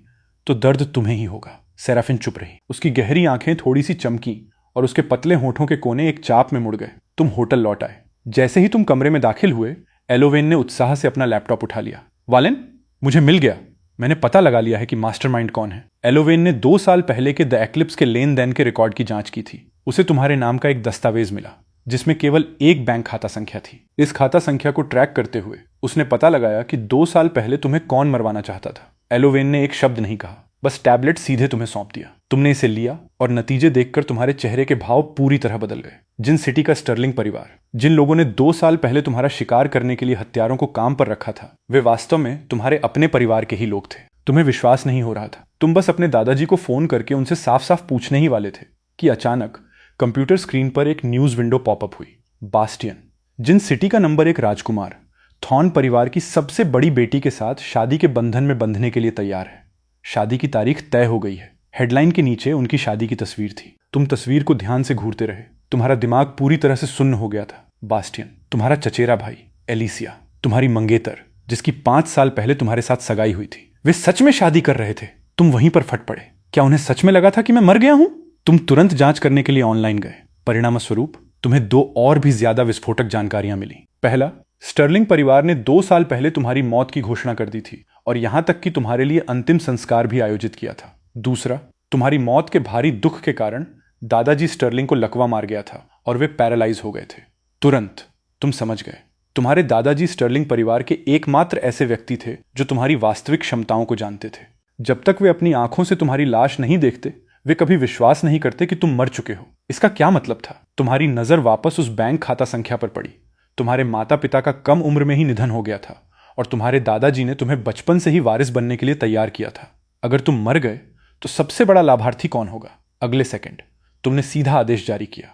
तो दर्द तुम्हें ही होगा। सेराफिन चुप रही। उसकी गहरी आंखें थोड़ी सी चमकी और उसके पतले होठों के कोने एक चाप में मुड़ गए। तुम होटल लौट आए। जैसे ही तुम कमरे में दाखिल हुए, एलोवेन ने उत्साह से अपना लैपटॉप उठा लिया। वालेन, मुझे मिल गया। मैंने पता लगा लिया है कि मास्टरमाइंड कौन है। एलोवेन ने 2 साल पहले के द एक्लिप्स के लेन देन के रिकॉर्ड की जांच की थी। उसे तुम्हारे नाम का एक दस्तावेज मिला जिसमें केवल एक बैंक खाता संख्या थी। इस खाता संख्या को ट्रैक करते हुए उसने पता लगाया कि 2 साल पहले तुम्हें कौन मरवाना चाहता था। एलोवेन ने एक शब्द नहीं कहा, बस टैबलेट सीधे तुम्हें सौंप दिया। तुमने इसे लिया और नतीजे देखकर तुम्हारे चेहरे के भाव पूरी तरह बदल गए। जिन सिटी का स्टर्लिंग परिवार, जिन लोगों ने 2 साल पहले तुम्हारा शिकार करने के लिए हत्यारों को काम पर रखा था, वे वास्तव में तुम्हारे अपने परिवार के ही लोग थे। तुम्हें विश्वास नहीं हो रहा था। तुम बस अपने दादाजी को फोन करके उनसे साफ साफ पूछने ही वाले थे कि अचानक कंप्यूटर स्क्रीन पर एक न्यूज विंडो पॉपअप हुई। बास्टियन, जिन सिटी का नंबर 1 राजकुमार थॉर्न परिवार की सबसे बड़ी बेटी के साथ शादी के बंधन में बंधने के लिए तैयार है। शादी की तारीख तय हो गई है। हेडलाइन के नीचे उनकी शादी की तस्वीर थी। तुम तस्वीर को ध्यान से घूरते रहे। तुम्हारा दिमाग पूरी तरह से सुन्न हो गया था। बास्टियन, तुम्हारा चचेरा भाई एलिसिया, तुम्हारी मंगेतर, जिसकी 5 साल पहले तुम्हारे साथ सगाई हुई थी, वे सच में शादी कर रहे थे। तुम वहीं पर फट पड़े। क्या उन्हें सच में लगा था कि मैं मर गया हूं? तुम तुरंत जांच करने के लिए ऑनलाइन गए। परिणाम स्वरूप तुम्हें 2 और भी ज्यादा विस्फोटक जानकारियां मिली। पहला, स्टर्लिंग परिवार ने 2 साल पहले तुम्हारी मौत की घोषणा कर दी थी और यहां तक कि तुम्हारे लिए अंतिम संस्कार भी आयोजित किया था। दूसरा, तुम्हारी मौत के भारी दुख के कारण दादाजी स्टर्लिंग को लकवा मार गया था और वे पैरालाइज हो गए थे। तुरंत तुम समझ गए। तुम्हारे दादाजी स्टर्लिंग परिवार के एकमात्र ऐसे व्यक्ति थे जो तुम्हारी वास्तविक क्षमताओं को जानते थे। जब तक वे अपनी आंखों से तुम्हारी लाश नहीं देखते, वे कभी विश्वास नहीं करते कि तुम मर चुके हो। इसका क्या मतलब था? तुम्हारी नजर वापस उस बैंक खाता संख्या पर पड़ी। तुम्हारे माता पिता का कम उम्र में ही निधन हो गया था और तुम्हारे दादाजी ने तुम्हें बचपन से ही वारिस बनने के लिए तैयार किया था। अगर तुम मर गए तो सबसे बड़ा लाभार्थी कौन होगा? अगले सेकंड तुमने सीधा आदेश जारी किया,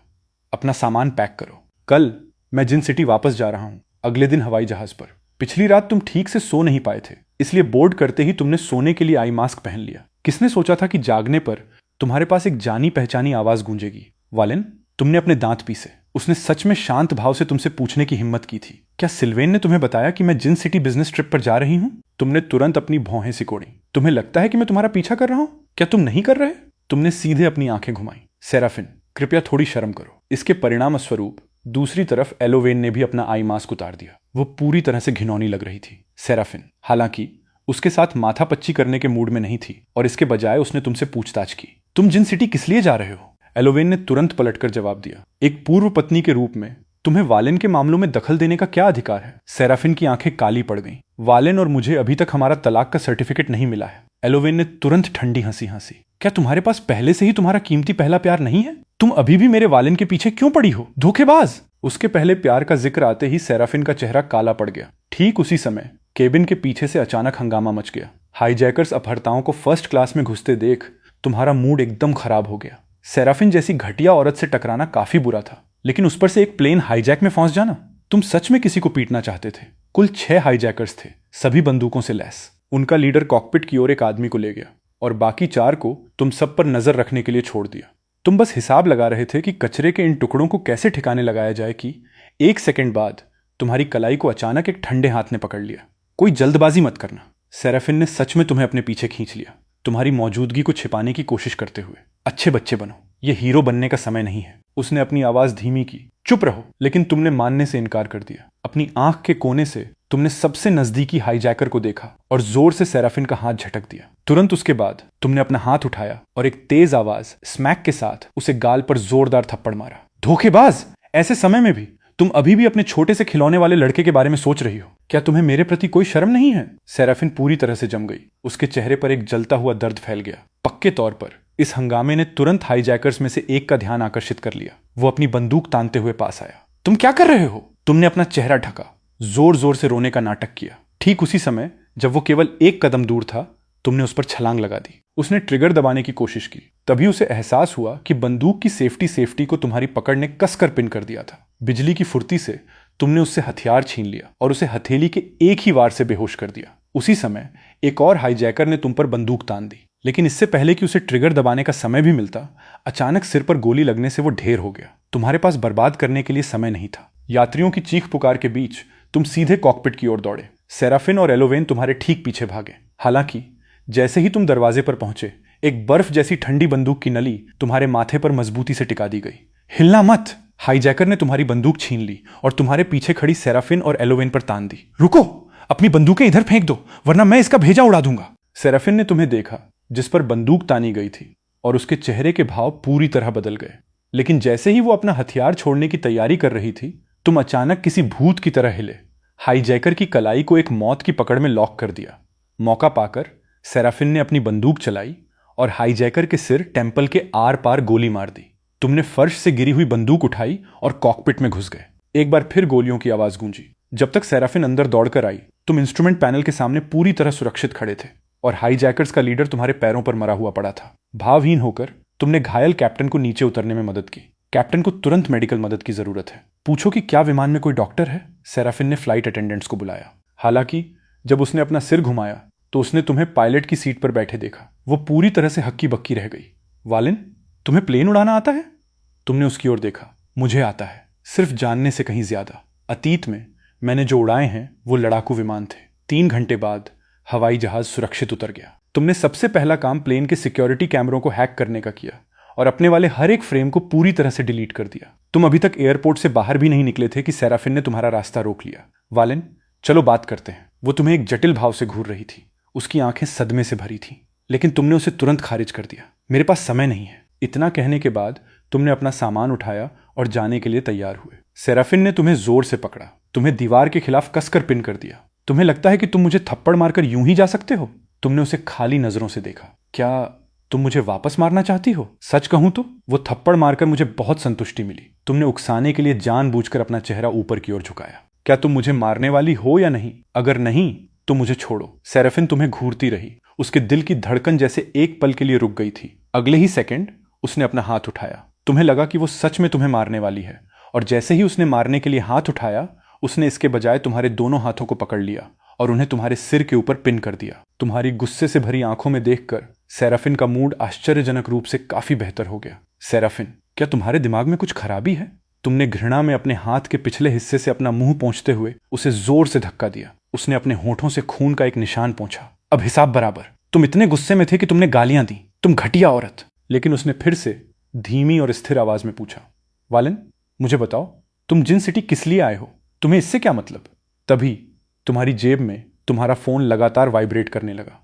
अपना सामान पैक करो। कल मैं जिन सिटी वापस जा रहा हूं, अगले दिन हवाई जहाज पर। पिछली रात तुम ठीक से सो नहीं पाए थे, इसलिए बोर्ड करते ही तुमने सोने के लिए आई मास्क पहन लिया। किसने सोचा था कि जागने पर तुम्हारे पास एक जानी पहचानी आवाज गूंजेगी? वालेन, तुमने अपने दांत पीसे। उसने सच में शांत भाव से तुमसे पूछने की हिम्मत की थी, क्या सिल्वेन ने तुम्हें बताया कि मैं जिन सिटी बिजनेस ट्रिप पर जा रही हूं? तुमने तुरंत अपनी भौहें सिकोड़ी। तुम्हें लगता है कि मैं तुम्हारा पीछा कर रहा हूं? क्या तुम नहीं कर रहे? तुमने सीधे अपनी आंखें घुमाई। सेराफिन, कृपया थोड़ी शर्म करो। इसके परिणाम स्वरूप दूसरी तरफ एलोवेन ने भी अपना आई मास्क उतार दिया। वो पूरी तरह से घिनौनी लग रही थी। सेराफिन, हालांकि उसके साथ माथा पच्ची करने के मूड में नहीं थी और इसके बजाय उसने तुमसे पूछताछ की, तुम जिन सिटी किस लिए जा रहे हो? एलोवेन ने तुरंत पलटकर जवाब दिया, एक पूर्व पत्नी के रूप में तुम्हें वालेन के मामलों में दखल देने का क्या अधिकार है? सेराफिन की आंखें काली पड़ गईं। वालेन और मुझे अभी तक हमारा तलाक का सर्टिफिकेट नहीं मिला है। एलोवेन ने तुरंत ठंडी हंसी हंसी। क्या तुम्हारे पास पहले से ही तुम्हारा कीमती पहला प्यार नहीं है? तुम अभी भी मेरे वालेन के पीछे क्यों पड़ी हो, धोखेबाज? उसके पहले प्यार का जिक्र आते ही सेराफिन का चेहरा काला पड़ गया। ठीक उसी समय केबिन के पीछे से अचानक हंगामा मच गया। हाईजैकर्स अपहर्ताओं को फर्स्ट क्लास में घुसते देख तुम्हारा मूड एकदम खराब हो गया। सेराफिन जैसी घटिया औरत से टकराना काफी बुरा था, लेकिन उस पर से एक प्लेन हाईजैक में फंस जाना, तुम सच में किसी को पीटना चाहते थे। कुल 6 हाईजैकर्स थे, सभी बंदूकों से लैस। उनका लीडर कॉकपिट की ओर एक आदमी को ले गया और बाकी 4 को तुम सब पर नजर रखने के लिए छोड़ दिया। तुम बस हिसाब लगा रहे थे कि कचरे के इन टुकड़ों को कैसे ठिकाने लगाया जाए कि 1 सेकंड बाद तुम्हारी कलाई को अचानक एक ठंडे हाथ ने पकड़ लिया। कोई जल्दबाजी मत करना। सेराफिन ने सच में तुम्हें अपने पीछे खींच लिया, तुम्हारी मौजूदगी को छिपाने की कोशिश करते हुए। अच्छे बच्चे बनो, ये हीरो बनने का समय नहीं है। उसने अपनी आवाज धीमी की। चुप रहो। लेकिन तुमने मानने से इनकार कर दिया। अपनी आंख के कोने से तुमने सबसे नजदीकी हाईजैकर को देखा और जोर से सेराफिन का हाथ झटक दिया। तुरंत उसके बाद तुमने अपना हाथ उठाया और एक तेज आवाज स्मैक के साथ उसे गाल पर जोरदार थप्पड़ मारा। धोखेबाज, ऐसे समय में भी तुम अभी भी अपने छोटे से खिलौने वाले लड़के के बारे में सोच रही हो। क्या तुम्हें मेरे प्रति कोई शर्म नहीं है? सेराफिन पूरी तरह से जम गई। उसके चेहरे पर एक जलता हुआ दर्द फैल गया। पक्के तौर पर इस हंगामे ने तुरंत हाईजैकर्स में से एक का ध्यान आकर्षित कर लिया। वो अपनी बंदूक तानते हुए पास आया। तुम क्या कर रहे हो? तुमने अपना चेहरा ढका, जोर जोर से रोने का नाटक किया। ठीक उसी समय जब वो केवल 1 कदम दूर था, तुमने उस पर छलांग लगा दी। उसने ट्रिगर दबाने की कोशिश की। तभी उसे एहसास हुआ कि बंदूक की सेफ्टी को तुम्हारी पकड़ ने कसकर पिन कर दिया था। बिजली की फुर्ती से तुमने उससे हथियार छीन लिया और उसे हथेली के एक ही वार से बेहोश कर दिया। उसी समय एक और हाईजैकर ने तुम पर बंदूक तान दी, लेकिन इससे पहले कि उसे ट्रिगर दबाने का समय भी मिलता, अचानक सिर पर गोली लगने से वो ढेर हो गया। तुम्हारे पास बर्बाद करने के लिए समय नहीं था। यात्रियों की चीख पुकार के बीच तुम सीधे कॉकपिट की ओर दौड़े। सेराफिन और एलोवेन तुम्हारे ठीक पीछे भागे। हालांकि जैसे ही तुम दरवाजे पर पहुंचे, एक बर्फ जैसी ठंडी बंदूक की नली तुम्हारे माथे पर मजबूती से टिका दी गई। हिलना मत। हाईजैकर ने तुम्हारी बंदूक छीन ली और तुम्हारे पीछे खड़ी सेराफिन और एलोवेन पर तान दी। रुको, अपनी बंदूकें इधर फेंक दो, वरना मैं इसका भेजा उड़ा दूंगा। सेराफिन ने तुम्हें देखा जिस पर बंदूक तानी गई थी और उसके चेहरे के भाव पूरी तरह बदल गए। लेकिन जैसे ही वो अपना हथियार छोड़ने की तैयारी कर रही थी, तुम अचानक किसी भूत की तरह हिले। हाईजैकर की कलाई को एक मौत की पकड़ में लॉक कर दिया। मौका पाकर सेराफिन ने अपनी बंदूक चलाई और हाईजैकर के सिर टेम्पल के आर पार गोली मार दी। तुमने फर्श से गिरी हुई बंदूक उठाई और कॉकपिट में घुस गए। एक बार फिर गोलियों की आवाज गूंजी। जब तक सेराफिन अंदर दौड़कर आई, तुम इंस्ट्रूमेंट पैनल के सामने पूरी तरह सुरक्षित खड़े थे और हाईजैकर्स का लीडर तुम्हारे पैरों पर मरा हुआ पड़ा था। भावहीन होकर तुमने घायल कैप्टन को नीचे उतरने में मदद की। कैप्टन को तुरंत मेडिकल मदद की जरूरत है। पूछो कि क्या विमान में कोई डॉक्टर है? सेराफिन ने फ्लाइट अटेंडेंट्स को बुलाया। हालांकि जब उसने अपना सिर घुमाया तो उसने तुम्हें पायलट की सीट पर बैठे देखा। वो पूरी तरह से हक्की बक्की रह गई। वालिन, तुम्हें प्लेन उड़ाना आता है? तुमने उसकी ओर देखा। मुझे आता है, सिर्फ जानने से कहीं ज्यादा। अतीत में मैंने जो उड़ाए हैं वो लड़ाकू विमान थे। 3 घंटे बाद हवाई जहाज सुरक्षित उतर गया। तुमने सबसे पहला काम प्लेन के सिक्योरिटी कैमरों को हैक करने का किया और अपने वाले हर एक फ्रेम को पूरी तरह से डिलीट कर दिया। तुम अभी तक एयरपोर्ट से बाहर भी नहीं निकले थे कि सेराफिन ने तुम्हारा रास्ता रोक लिया। वालिन, चलो बात करते हैं। वो तुम्हें एक जटिल भाव से घूर रही थी। उसकी आंखें सदमे से भरी थीं, लेकिन तुमने उसे तुरंत खारिज कर दिया। मेरे पास समय नहीं है। इतना कहने के बाद तुमने अपना सामान उठाया और जाने के लिए तैयार हुए। सेराफिन ने तुम्हें जोर से पकड़ा, तुम्हें दीवार के खिलाफ कसकर पिन कर दिया। तुम्हें लगता है कि तुम मुझे थप्पड़ मारकर यूं ही जा सकते हो? तुमने उसे खाली नजरों से देखा। क्या तुम मुझे वापस मारना चाहती हो? सच कहूं तो वो थप्पड़ मारकर मुझे बहुत संतुष्टि मिली। तुमने उकसाने के लिए जानबूझकर अपना चेहरा ऊपर की ओर झुकाया। क्या तुम मुझे मारने वाली हो या नहीं? अगर नहीं तो मुझे छोड़ो। सेराफिन तुम्हें घूरती रही। उसके दिल की धड़कन जैसे एक पल के लिए रुक गई थी। अगले ही सेकंड उसने अपना हाथ उठाया। तुम्हें लगा कि वो सच में तुम्हें मारने वाली है, और जैसे ही उसने मारने के लिए हाथ उठाया, उसने इसके बजाय तुम्हारे दोनों हाथों को पकड़ लिया और उन्हें तुम्हारे सिर के ऊपर पिन कर दिया। तुम्हारी गुस्से से भरी आंखों में देखकर सेराफिन का मूड आश्चर्यजनक रूप से काफी बेहतर हो गया। सेराफिन, क्या तुम्हारे दिमाग में कुछ खराबी है? तुमने घृणा में अपने हाथ के पिछले हिस्से से अपना मुंह पोंछते हुए उसे जोर से धक्का दिया। उसने अपने होठों से खून का एक निशान पोंछा। अब हिसाब बराबर। तुम इतने गुस्से में थे कि तुमने गालियां दी। तुम घटिया औरत। लेकिन उसने फिर से धीमी और स्थिर आवाज में पूछा, वालिन, मुझे बताओ, तुम जिन सिटी किस लिए आए हो? तुम्हें इससे क्या मतलब? तभी तुम्हारी जेब में तुम्हारा फोन लगातार वाइब्रेट करने लगा।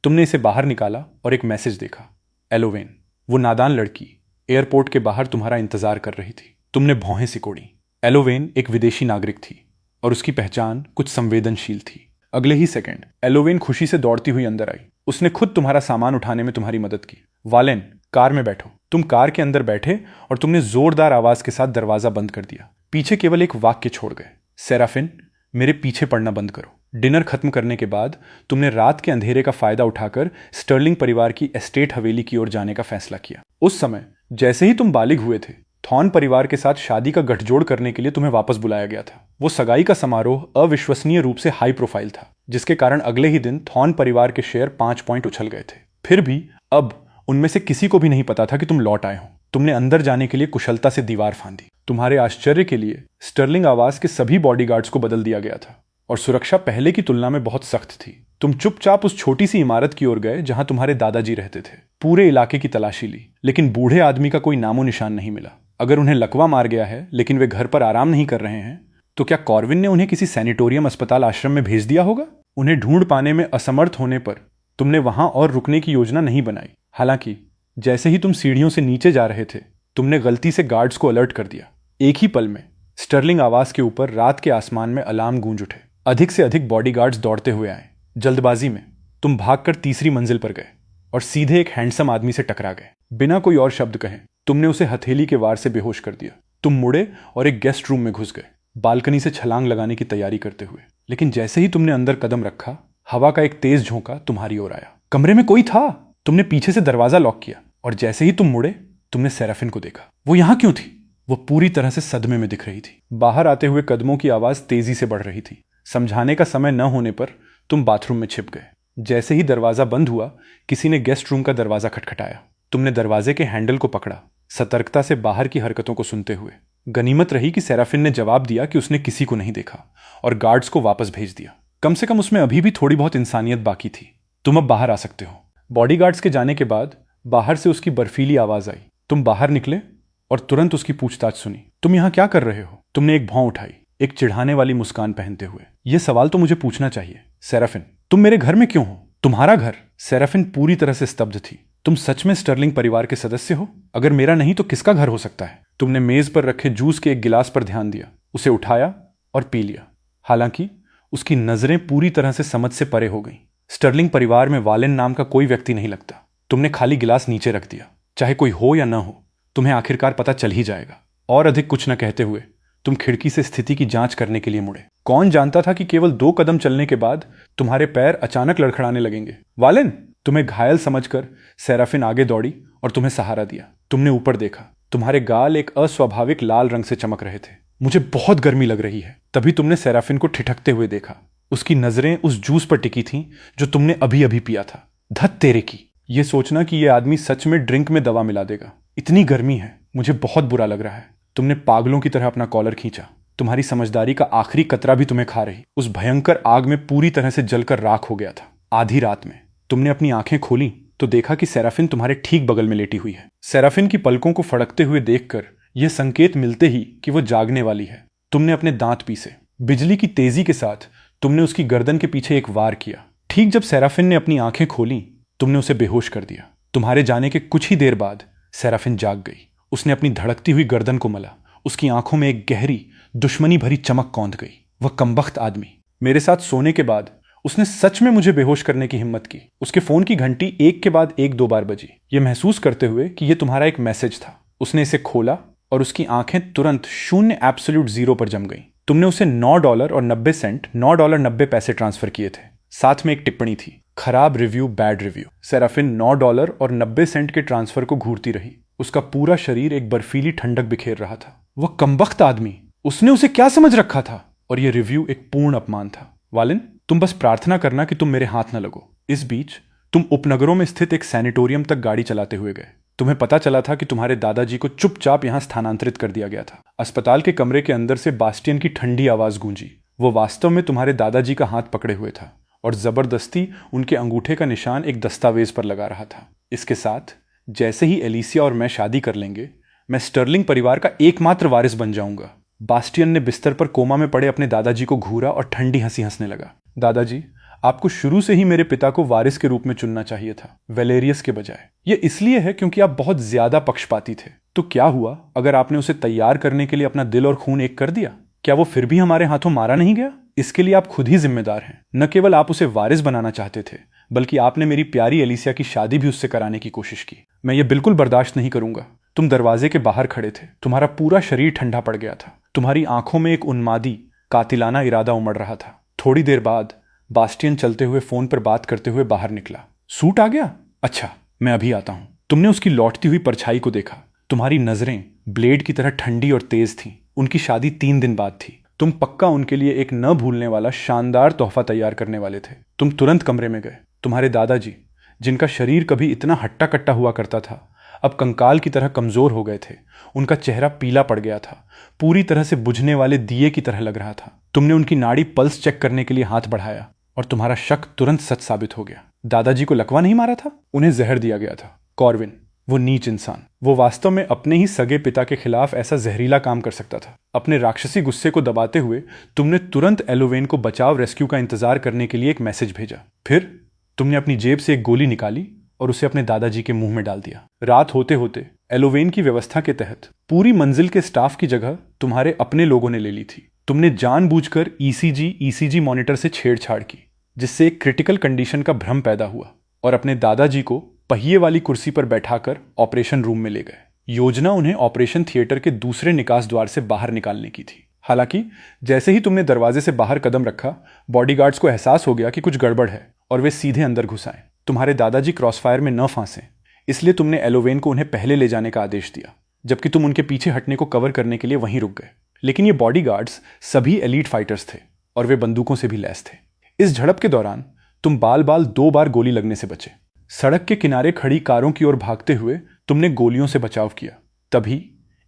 तुमने इसे बाहर निकाला और एक मैसेज देखा। एलोवेन, वो नादान लड़की एयरपोर्ट के बाहर तुम्हारा इंतजार कर रही थी। तुमने भौहें सिकोड़ी। एलोवेन एक विदेशी नागरिक थी और उसकी पहचान कुछ संवेदनशील थी। अगले ही सेकंड एलोवेन खुशी से दौड़ती हुई अंदर आई। उसने खुद तुम्हारा सामान उठाने में तुम्हारी मदद की। वालेन, कार में बैठो। तुम कार के अंदर बैठे और तुमने जोरदार आवाज के साथ दरवाजा बंद कर दिया। पीछे केवल एक वाक्य छोड़ गए, सेराफिन, मेरे पीछे पड़ना बंद करो। डिनर खत्म करने के बाद तुमने रात के अंधेरे का फायदा उठाकर स्टर्लिंग परिवार की एस्टेट हवेली की ओर जाने का फैसला किया। उस समय जैसे ही तुम बालिग हुए थे, थॉर्न परिवार के साथ शादी का गठजोड़ करने के लिए तुम्हें वापस बुलाया गया था। वो सगाई का समारोह अविश्वसनीय रूप से हाई प्रोफाइल था, जिसके कारण अगले ही दिन थॉर्न परिवार के शेयर 5 पॉइंट उछल गए थे। फिर भी अब उनमें से किसी को भी नहीं पता था कि तुम लौट आए हो। तुमने अंदर जाने के लिए कुशलता से दीवार फांदी। तुम्हारे आश्चर्य के लिए स्टर्लिंग आवास के सभी बॉडीगार्ड्स को बदल दिया गया था और सुरक्षा पहले की तुलना में बहुत सख्त थी। तुम चुपचाप उस छोटी सी इमारत की ओर गए जहां तुम्हारे दादाजी रहते थे। पूरे इलाके की तलाशी ली, लेकिन बूढ़े आदमी का कोई नामो निशान नहीं मिला। अगर उन्हें लकवा मार गया है लेकिन वे घर पर आराम नहीं कर रहे हैं, तो क्या कॉर्विन ने उन्हें किसी सैनिटोरियम अस्पताल आश्रम में भेज दिया होगा? उन्हें ढूंढ पाने में असमर्थ होने पर तुमने वहां और रुकने की योजना नहीं बनाई। हालांकि जैसे ही तुम सीढ़ियों से नीचे जा रहे थे, तुमने गलती से गार्ड्स को अलर्ट कर दिया। एक ही पल में स्टर्लिंग आवास के ऊपर रात के आसमान में अलार्म गूंज उठे। अधिक से अधिक बॉडीगार्ड्स दौड़ते हुए आए। जल्दबाजी में तुम भागकर तीसरी मंजिल पर गए और सीधे एक हैंडसम आदमी से टकरा गए। बिना कोई और शब्द कहे तुमने उसे हथेली के वार से बेहोश कर दिया। तुम मुड़े और एक गेस्ट रूम में घुस गए, बालकनी से छलांग लगाने की तैयारी करते हुए। लेकिन जैसे ही तुमने अंदर कदम रखा, हवा का एक तेज झोंका तुम्हारी ओर आया। कमरे में कोई था। तुमने पीछे से दरवाजा लॉक किया और जैसे ही तुम मुड़े, तुमने सेराफिन को देखा। वो यहां क्यों थी? वो पूरी तरह से सदमे में दिख रही थी। बाहर आते हुए कदमों की आवाज तेजी से बढ़ रही थी। समझाने का समय न होने पर तुम बाथरूम में छिप गए। जैसे ही दरवाजा बंद हुआ, किसी ने गेस्ट रूम का दरवाजा खटखटाया। तुमने दरवाजे के हैंडल को पकड़ा, सतर्कता से बाहर की हरकतों को सुनते हुए। गनीमत रही कि सेराफिन ने जवाब दिया कि उसने किसी को नहीं देखा और गार्ड्स को वापस भेज दिया। कम से कम उसमें अभी भी थोड़ी बहुत इंसानियत बाकी थी। तुम अब बाहर आ सकते हो। बॉडीगार्ड्स के जाने के बाद बाहर से उसकी बर्फीली आवाज आई। तुम बाहर निकले और तुरंत उसकी पूछताछ सुनी। तुम यहां क्या कर रहे हो? तुमने एक भौं उठाई, एक चिढ़ाने वाली मुस्कान पहनते हुए। यह सवाल तो मुझे पूछना चाहिए, सेराफिन। तुम मेरे घर में क्यों हो? तुम्हारा घर? सेराफिन पूरी तरह से स्तब्ध थी। तुम सच में स्टर्लिंग परिवार के सदस्य हो? अगर मेरा नहीं तो किसका घर हो सकता है? तुमने मेज पर रखे जूस के एक गिलास पर ध्यान दिया, उसे उठाया और पी लिया। हालांकि उसकी नजरें पूरी तरह से समझ से परे हो गईं। स्टर्लिंग परिवार में वालेन नाम का कोई व्यक्ति नहीं लगता। तुमने खाली गिलास नीचे रख दिया। चाहे कोई हो या ना हो, तुम्हें आखिरकार पता चल ही जाएगा। और अधिक कुछ न कहते हुए तुम खिड़की से स्थिति की जांच करने के लिए मुड़े। कौन जानता था कि केवल 2 कदम चलने के बाद तुम्हारे पैर अचानक लड़खड़ाने लगेंगे। वालेन, तुम्हें घायल समझकर सेराफिन आगे दौड़ी और तुम्हें सहारा दिया। तुमने ऊपर देखा। तुम्हारे गाल एक अस्वाभाविक लाल रंग से चमक रहे थे। मुझे बहुत गर्मी लग रही है। तभी तुमने सेराफिन को ठिठकते हुए देखा। उसकी नजरें उस जूस पर टिकी थीं जो तुमने अभी अभी पिया था। धत तेरे की, यह सोचना कि यह आदमी सच में ड्रिंक में दवा मिला देगा। इतनी गर्मी है, मुझे बहुत बुरा लग रहा है। तुमने पागलों की तरह अपना कॉलर खींचा। तुम्हारी समझदारी का आखिरी कतरा भी तुम्हें खा रही उस भयंकर आग में पूरी तरह से जलकर राख हो गया था। आधी रात में तुमने अपनी आंखें खोली तो देखा कि सेराफिन तुम्हारे ठीक बगल में लेटी हुई है। सेराफिन की पलकों को फड़कते हुए देखकर यह संकेत मिलते ही कि वो जागने वाली है, तुमने अपने दांत पीसे। बिजली की तेजी के साथ तुमने उसकी गर्दन के पीछे एक वार किया। ठीक जब सेराफिन ने अपनी आंखें खोली, तुमने उसे बेहोश कर दिया। तुम्हारे जाने के कुछ ही देर बाद सेराफिन जाग गई। उसने अपनी धड़कती हुई गर्दन को मला। उसकी आंखों में एक गहरी दुश्मनी भरी चमक कौंध गई। वह कमबख्त आदमी मेरे साथ सोने के बाद उसने सच में मुझे बेहोश करने की हिम्मत की। उसके फोन की घंटी एक के बाद एक 2 बार बजी, यह महसूस करते हुए कि यह तुम्हारा एक मैसेज था। उसने इसे खोला और उसकी आंखें तुरंत 0 एब्सोल्यूट 0 पर जम गईं। तुमने उसे $9.90 $9.90 ट्रांसफर किए थे। साथ में एक टिप्पणी थी, खराब रिव्यू, बैड रिव्यू। सेराफिन $9.90 के ट्रांसफर को घूरती रही। उसका पूरा शरीर एक बर्फीली ठंडक बिखेर रहा था। वह कमबख्त आदमी, उसने उसे क्या समझ रखा था? और यह रिव्यू एक पूर्ण अपमान था। वालेन, तुम बस प्रार्थना करना कि तुम मेरे हाथ न लगो। इस बीच तुम उपनगरों में स्थित एक सैनिटोरियम तक गाड़ी चलाते हुए गए। तुम्हें पता चला था कि तुम्हारे दादाजी को चुपचाप यहां स्थानांतरित कर दिया गया था। अस्पताल के कमरे के अंदर से बास्टियन की ठंडी आवाज गूंजी। वो वास्तव में तुम्हारे दादाजी का हाथ पकड़े हुए था और जबरदस्ती उनके अंगूठे का निशान एक दस्तावेज पर लगा रहा था। इसके साथ जैसे ही एलिसिया और मैं शादी कर लेंगे, मैं स्टर्लिंग परिवार का एकमात्र वारिस बन जाऊंगा। बास्टियन ने बिस्तर पर कोमा में पड़े अपने दादाजी को घूरा और ठंडी हंसी हंसने लगा। दादाजी, आपको शुरू से ही मेरे पिता को वारिस के रूप में चुनना चाहिए था, वेलेरियस के बजाय। यह इसलिए है क्योंकि आप बहुत ज्यादा पक्षपाती थे। तो क्या हुआ अगर आपने उसे तैयार करने के लिए अपना दिल और खून एक कर दिया? क्या वो फिर भी हमारे हाथों मारा नहीं गया? इसके लिए आप खुद ही जिम्मेदार हैं। न केवल आप उसे वारिस बनाना चाहते थे, बल्कि आपने मेरी प्यारी एलिसिया की शादी भी उससे कराने की कोशिश की। मैं ये बिल्कुल बर्दाश्त नहीं करूंगा। तुम दरवाजे के बाहर खड़े थे। तुम्हारा पूरा शरीर ठंडा पड़ गया था। तुम्हारी आंखों में एक उन्मादी, कातिलाना इरादा उमड़ रहा था। थोड़ी देर बाद बास्टियन चलते हुए फोन पर बात करते हुए बाहर निकला। सूट आ गया? अच्छा, मैं अभी आता हूं। तुमने उसकी लौटती हुई परछाई को देखा। तुम्हारी नजरें ब्लेड की तरह ठंडी और तेज थीं। उनकी शादी 3 दिन बाद थी। तुम पक्का उनके लिए एक न भूलने वाला शानदार तोहफा तैयार करने वाले थे। तुम तुरंत कमरे में गए। तुम्हारे दादाजी, जिनका शरीर कभी इतना हट्टा कट्टा हुआ करता था, अब कंकाल की तरह कमजोर हो गए थे। उनका चेहरा पीला पड़ गया था, पूरी तरह से बुझने वाले दिए की तरह लग रहा था। तुमने उनकी नाड़ी पल्स चेक करने के लिए हाथ बढ़ाया और तुम्हारा शक तुरंत सच साबित हो गया। दादाजी को लकवा नहीं मारा था, उन्हें जहर दिया गया था। कॉर्विन, वो नीच इंसान, वो वास्तव में अपने ही सगे पिता के खिलाफ ऐसा जहरीला काम कर सकता था। अपने राक्षसी गुस्से को दबाते हुए तुमने तुरंत एलोवेन को बचाव रेस्क्यू का इंतजार करने के लिए एक मैसेज भेजा। फिर तुमने अपनी जेब से एक गोली निकाली और उसे अपने दादाजी के मुंह में डाल दिया। रात होते होते एलोवेन की व्यवस्था के तहत पूरी मंजिल के स्टाफ की जगह तुम्हारे अपने लोगों ने ले ली थी। तुमने जानबूझकर ईसीजी मॉनिटर से छेड़छाड़ की, जिससे एक क्रिटिकल कंडीशन का भ्रम पैदा हुआ, और अपने दादाजी को पहिए वाली कुर्सी पर बैठाकर ऑपरेशन रूम में ले गए। योजना उन्हें ऑपरेशन थिएटर के दूसरे निकास द्वार से बाहर निकालने की थी। हालांकि जैसे ही तुमने दरवाजे से बाहर कदम रखा, बॉडीगार्ड्स को एहसास हो गया कि कुछ गड़बड़ है और वे सीधे अंदर घुस आए। तुम्हारे दादाजी क्रॉसफायर में न फंसे, इसलिए तुमने एलोवेन को उन्हें पहले ले जाने का आदेश दिया, जबकि तुम उनके पीछे हटने को कवर करने के लिए वहीं रुक गए। लेकिन ये बॉडीगार्ड्स सभी एलीट फाइटर्स थे और वे बंदूकों से भी लैस थे। इस झड़प के दौरान तुम बाल 2 बार गोली लगने से बचे। सड़क के किनारे खड़ी कारों की ओर भागते हुए तुमने गोलियों से बचाव किया। तभी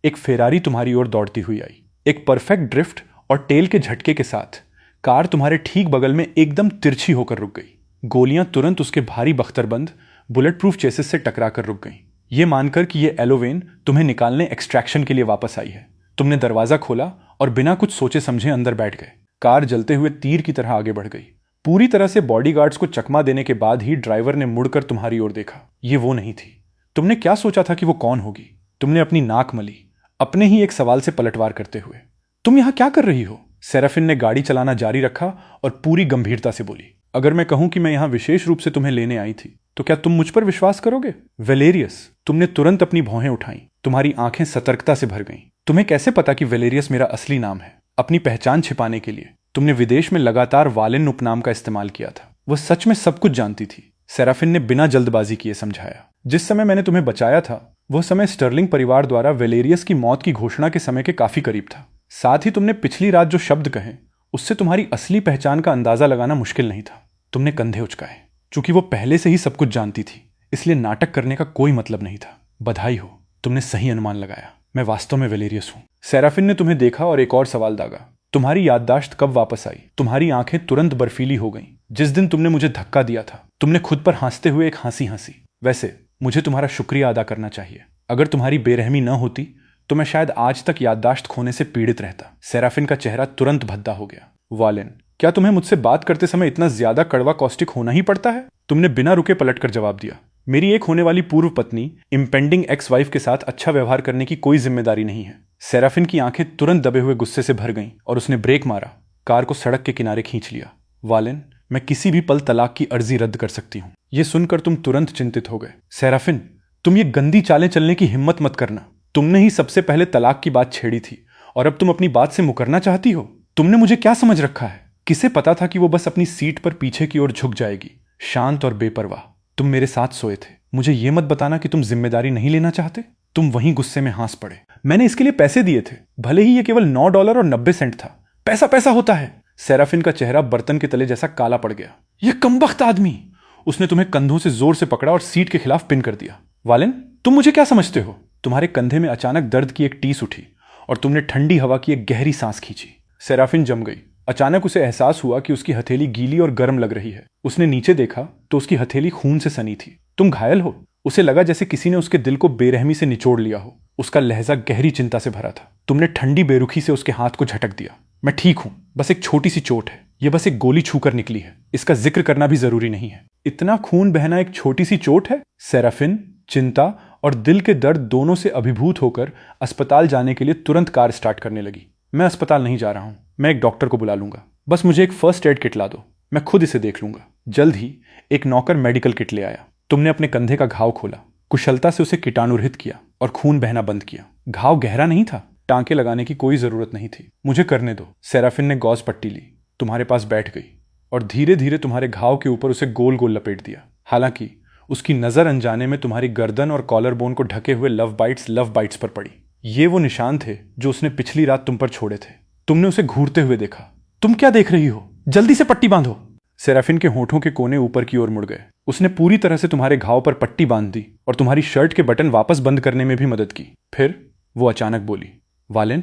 एक फेरारी तुम्हारी ओर दौड़ती हुई आई। एक परफेक्ट ड्रिफ्ट और टेल के झटके के साथ कार तुम्हारे ठीक बगल में एकदम तिरछी होकर रुक गई। गोलियां तुरंत उसके भारी बख्तरबंद बुलेट प्रूफ चेसिस से टकराकर रुक गईं। ये मानकर कि ये एलोवेन तुम्हें निकालने एक्सट्रैक्शन के लिए वापस आई है, तुमने दरवाजा खोला और बिना कुछ सोचे समझे अंदर बैठ गए। कार जलते हुए तीर की तरह आगे बढ़ गई। पूरी तरह से बॉडीगार्ड्स को चकमा देने के बाद ही ड्राइवर ने मुड़कर तुम्हारी ओर देखा। ये वो नहीं थी। तुमने क्या सोचा था कि वो कौन होगी? तुमने अपनी नाक मली, अपने ही एक सवाल से पलटवार करते हुए। तुम यहां क्या कर रही हो? सेराफिन ने गाड़ी चलाना जारी रखा और पूरी गंभीरता से बोली, अगर मैं कहूं कि मैं यहां विशेष रूप से तुम्हें लेने आई थी तो क्या तुम मुझ पर विश्वास करोगे? वेलेरियस, तुमने तुरंत अपनी भौहें उठाई। तुम्हारी आंखें सतर्कता से भर गईं। तुम्हें कैसे पता कि वेलेरियस मेरा असली नाम है? अपनी पहचान छिपाने के लिए तुमने विदेश में लगातार वालेन उपनाम का इस्तेमाल किया था। वह सच में सब कुछ जानती थी। सेराफिन ने बिना जल्दबाजी किए समझाया। जिस समय मैंने तुम्हें बचाया था वह समय स्टर्लिंग परिवार द्वारा वेलेरियस की मौत की घोषणा के समय के काफी करीब था। साथ ही तुमने पिछली रात जो शब्द कहे उससे तुम्हारी असली पहचान का अंदाजा लगाना मुश्किल नहीं था। तुमने कंधे उचकाए। चूंकि वो पहले से ही सब कुछ जानती थी इसलिए नाटक करने का कोई मतलब नहीं था। बधाई हो, तुमने सही अनुमान लगाया। मैं वास्तव में वेलेरियस हूं। सेराफिन ने तुम्हें देखा और एक और सवाल दागा, तुम्हारी याददाश्त कब वापस आई? तुम्हारी आंखें तुरंत बर्फीली हो गईं। जिस दिन तुमने मुझे धक्का दिया था तुमने खुद पर हंसते हुए एक हंसी हंसी। वैसे मुझे तुम्हारा शुक्रिया अदा करना चाहिए। अगर तुम्हारी बेरहमी न होती तो मैं शायद आज तक याददाश्त खोने से पीड़ित रहता। सेराफिन का चेहरा तुरंत भद्दा हो गया। वालेन, क्या तुम्हें मुझसे बात करते समय इतना ज्यादा कड़वा कॉस्टिक होना ही पड़ता है? तुमने बिना रुके पलटकर जवाब दिया, मेरी एक होने वाली पूर्व पत्नी इंपेंडिंग एक्स वाइफ के साथ अच्छा व्यवहार करने की कोई जिम्मेदारी नहीं है। सेराफिन की आंखें तुरंत दबे हुए गुस्से से भर गईं और उसने ब्रेक मारा, कार को सड़क के किनारे खींच लिया। वालेन, मैं किसी भी पल तलाक की अर्जी रद्द कर सकती हूँ। यह सुनकर तुम तुरंत चिंतित हो गए। सेराफिन, तुम ये गंदी चालें चलने की हिम्मत मत करना। तुमने ही सबसे पहले तलाक की बात छेड़ी थी और अब तुम अपनी बात से मुकरना चाहती हो। तुमने मुझे क्या समझ रखा है? किसे पता था कि वो बस अपनी सीट पर पीछे की ओर झुक जाएगी, शांत और बेपरवाह। तुम मेरे साथ सोए थे। मुझे ये मत बताना कि तुम जिम्मेदारी नहीं लेना चाहते। तुम वहीं गुस्से में हंस पड़े। मैंने इसके लिए पैसे दिए थे, भले ही ये केवल $9.90 था। पैसा पैसा होता है। सेराफिन का चेहरा बर्तन के तले जैसा काला पड़ गया। ये कमबख्त आदमी! उसने तुम्हें कंधों से जोर से पकड़ा और सीट के खिलाफ पिन कर दिया। वालेन, तुम मुझे क्या समझते हो? तुम्हारे कंधे में अचानक दर्द की एक टीस उठी और तुमने ठंडी हवा की एक गहरी सांस खींची। सेराफिन जम गई। अचानक उसे एहसास हुआ कि उसकी हथेली गीली और गर्म लग रही है। उसने नीचे देखा तो उसकी हथेली खून से सनी थी। तुम घायल हो? उसे लगा जैसे किसी ने उसके दिल को बेरहमी से निचोड़ लिया हो। उसका लहजा गहरी चिंता से भरा था। तुमने ठंडी बेरुखी से उसके हाथ को झटक दिया। मैं ठीक हूं, बस एक छोटी सी चोट है। यह बस एक गोली छूकर निकली है। इसका जिक्र करना भी जरूरी नहीं है। इतना खून बहना एक छोटी सी चोट है? सेराफिन चिंता और दिल के दर्द दोनों से अभिभूत होकर अस्पताल जाने के लिए तुरंत कार स्टार्ट करने लगी। मैं अस्पताल नहीं जा रहा हूं, मैं एक डॉक्टर को बुला लूंगा। बस मुझे एक फर्स्ट एड किट ला दो, मैं खुद इसे देख लूंगा। जल्द ही एक नौकर मेडिकल किट ले आया। तुमने अपने कंधे का घाव खोला, कुशलता से उसे कीटाणुरहित किया और खून बहना बंद किया। घाव गहरा नहीं था, टांके लगाने की कोई जरूरत नहीं थी। मुझे करने दो। सेराफिन ने गॉज पट्टी ली, तुम्हारे पास बैठ गई और धीरे धीरे तुम्हारे घाव के ऊपर उसे गोल गोल लपेट दिया। हालांकि उसकी नजर अनजाने में तुम्हारी गर्दन और कॉलर बोन को ढके हुए लव बाइट्स पर पड़ी। ये वो निशान थे जो उसने पिछली रात तुम पर छोड़े थे। तुमने उसे घूरते हुए देखा। तुम क्या देख रही हो? जल्दी से पट्टी बांधो। सेराफिन के होठों के कोने ऊपर की ओर मुड़ गए। उसने पूरी तरह से तुम्हारे घाव पर पट्टी बांध दी और तुम्हारी शर्ट के बटन वापस बंद करने में भी मदद की। फिर वो अचानक बोली, वालेन,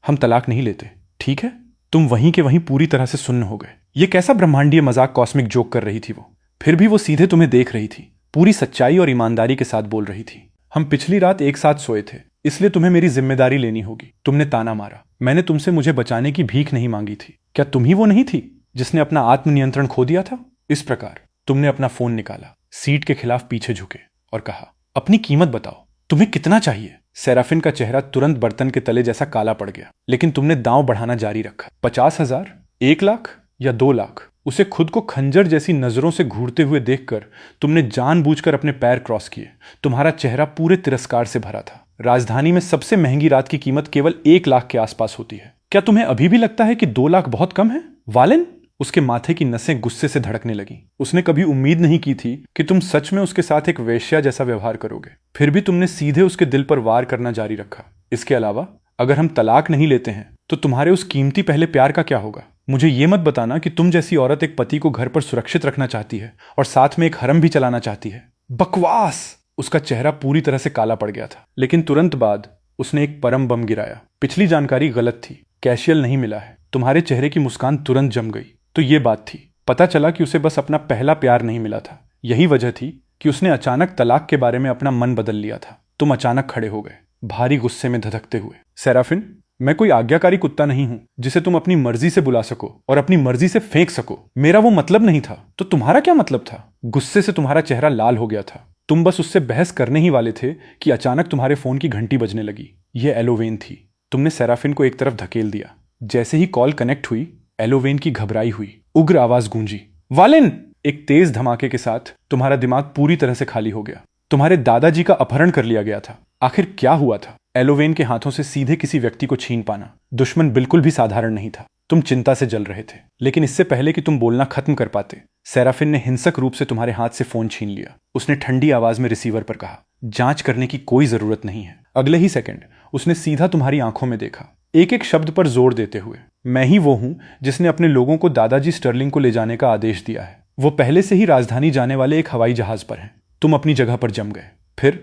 हम तलाक नहीं लेते, ठीक है? तुम वहीं के वहीं पूरी तरह से सुन्न हो गए। ये कैसा ब्रह्मांडीय मजाक, कॉस्मिक जोक कर रही थी वो। फिर भी वो सीधे तुम्हें देख रही थी, पूरी सच्चाई और ईमानदारी के साथ बोल रही थी। हम पिछली रात एक साथ सोए थे, इसलिए तुम्हें मेरी जिम्मेदारी लेनी होगी। तुमने ताना मारा। मैंने तुमसे मुझे बचाने की भीख नहीं मांगी थी। क्या तुम ही वो नहीं थी जिसने अपना आत्मनियंत्रण खो दिया था? इस प्रकार तुमने अपना फोन निकाला, सीट के खिलाफ पीछे झुके और कहा, अपनी कीमत बताओ, तुम्हें कितना चाहिए? सेराफिन का चेहरा तुरंत बर्तन के तले जैसा काला पड़ गया, लेकिन तुमने दांव बढ़ाना जारी रखा। 50,000, 1 लाख या 2 लाख? उसे खुद को खंजर जैसी नजरों से घूरते हुए देखकर तुमने जानबूझकर अपने पैर क्रॉस किए। तुम्हारा चेहरा पूरे तिरस्कार से भरा था। राजधानी में सबसे महंगी रात की कीमत केवल 1 लाख के आसपास होती है। क्या तुम्हें अभी भी लगता है कि 2 लाख बहुत कम है? वालेन, उसके माथे की नसें गुस्से से धड़कने लगी। उसने कभी उम्मीद नहीं की थी कि तुम सच में उसके साथ एक वेश्या जैसा व्यवहार करोगे। फिर भी तुमने सीधे उसके दिल पर वार करना जारी रखा। इसके अलावा, अगर हम तलाक नहीं लेते हैं तो तुम्हारे उस कीमती पहले प्यार का क्या होगा? मुझे ये मत बताना कि तुम जैसी औरत एक पति को घर पर सुरक्षित रखना चाहती है और साथ में एक हरम भी चलाना चाहती है। बकवास! उसका चेहरा पूरी तरह से काला पड़ गया था, लेकिन तुरंत बाद उसने एक परम बम गिराया। पिछली जानकारी गलत थी, कैशियल नहीं मिला है। तुम्हारे चेहरे की मुस्कान तुरंत जम गई। तो ये बात थी। पता चला कि उसे बस अपना पहला प्यार नहीं मिला था। यही वजह थी कि उसने अचानक तलाक के बारे में अपना मन बदल लिया था। तुम अचानक खड़े हो गए, भारी गुस्से में धधकते हुए। सेराफिन, मैं कोई आज्ञाकारी कुत्ता नहीं हूं जिसे तुम अपनी मर्जी से बुला सको और अपनी मर्जी से फेंक सको। मेरा वो मतलब नहीं था। तो तुम्हारा क्या मतलब था? गुस्से से तुम्हारा चेहरा लाल हो गया था। तुम बस उससे बहस करने ही वाले थे कि अचानक तुम्हारे फोन की घंटी बजने लगी। यह एलोवेन थी। तुमने सेराफिन को एक तरफ धकेल दिया। जैसे ही कॉल कनेक्ट हुई, एलोवेन की घबराई हुई उग्र आवाज गूंजी, वालिन। एक तेज धमाके के साथ तुम्हारा दिमाग पूरी तरह से खाली हो गया। तुम्हारे दादाजी का अपहरण कर लिया गया था। आखिर क्या हुआ था? एलोवेन के हाथों से सीधे किसी व्यक्ति को छीन पाना दुश्मन बिल्कुल भी साधारण नहीं था। तुम चिंता से जल रहे थे, लेकिन इससे पहले कि तुम बोलना खत्म कर पाते, सेराफिन ने हिंसक रूप से तुम्हारे हाथ से फोन छीन लिया। उसने ठंडी आवाज में रिसीवर पर कहा, जांच करने की कोई जरूरत नहीं है। अगले ही सेकंड उसने सीधा तुम्हारी आंखों में देखा, एक एक शब्द पर जोर देते हुए, मैं ही वो हूं जिसने अपने लोगों को दादाजी स्टर्लिंग को ले जाने का आदेश दिया है। वो पहले से ही राजधानी जाने वाले एक हवाई जहाज पर हैं। तुम अपनी जगह पर जम गए। फिर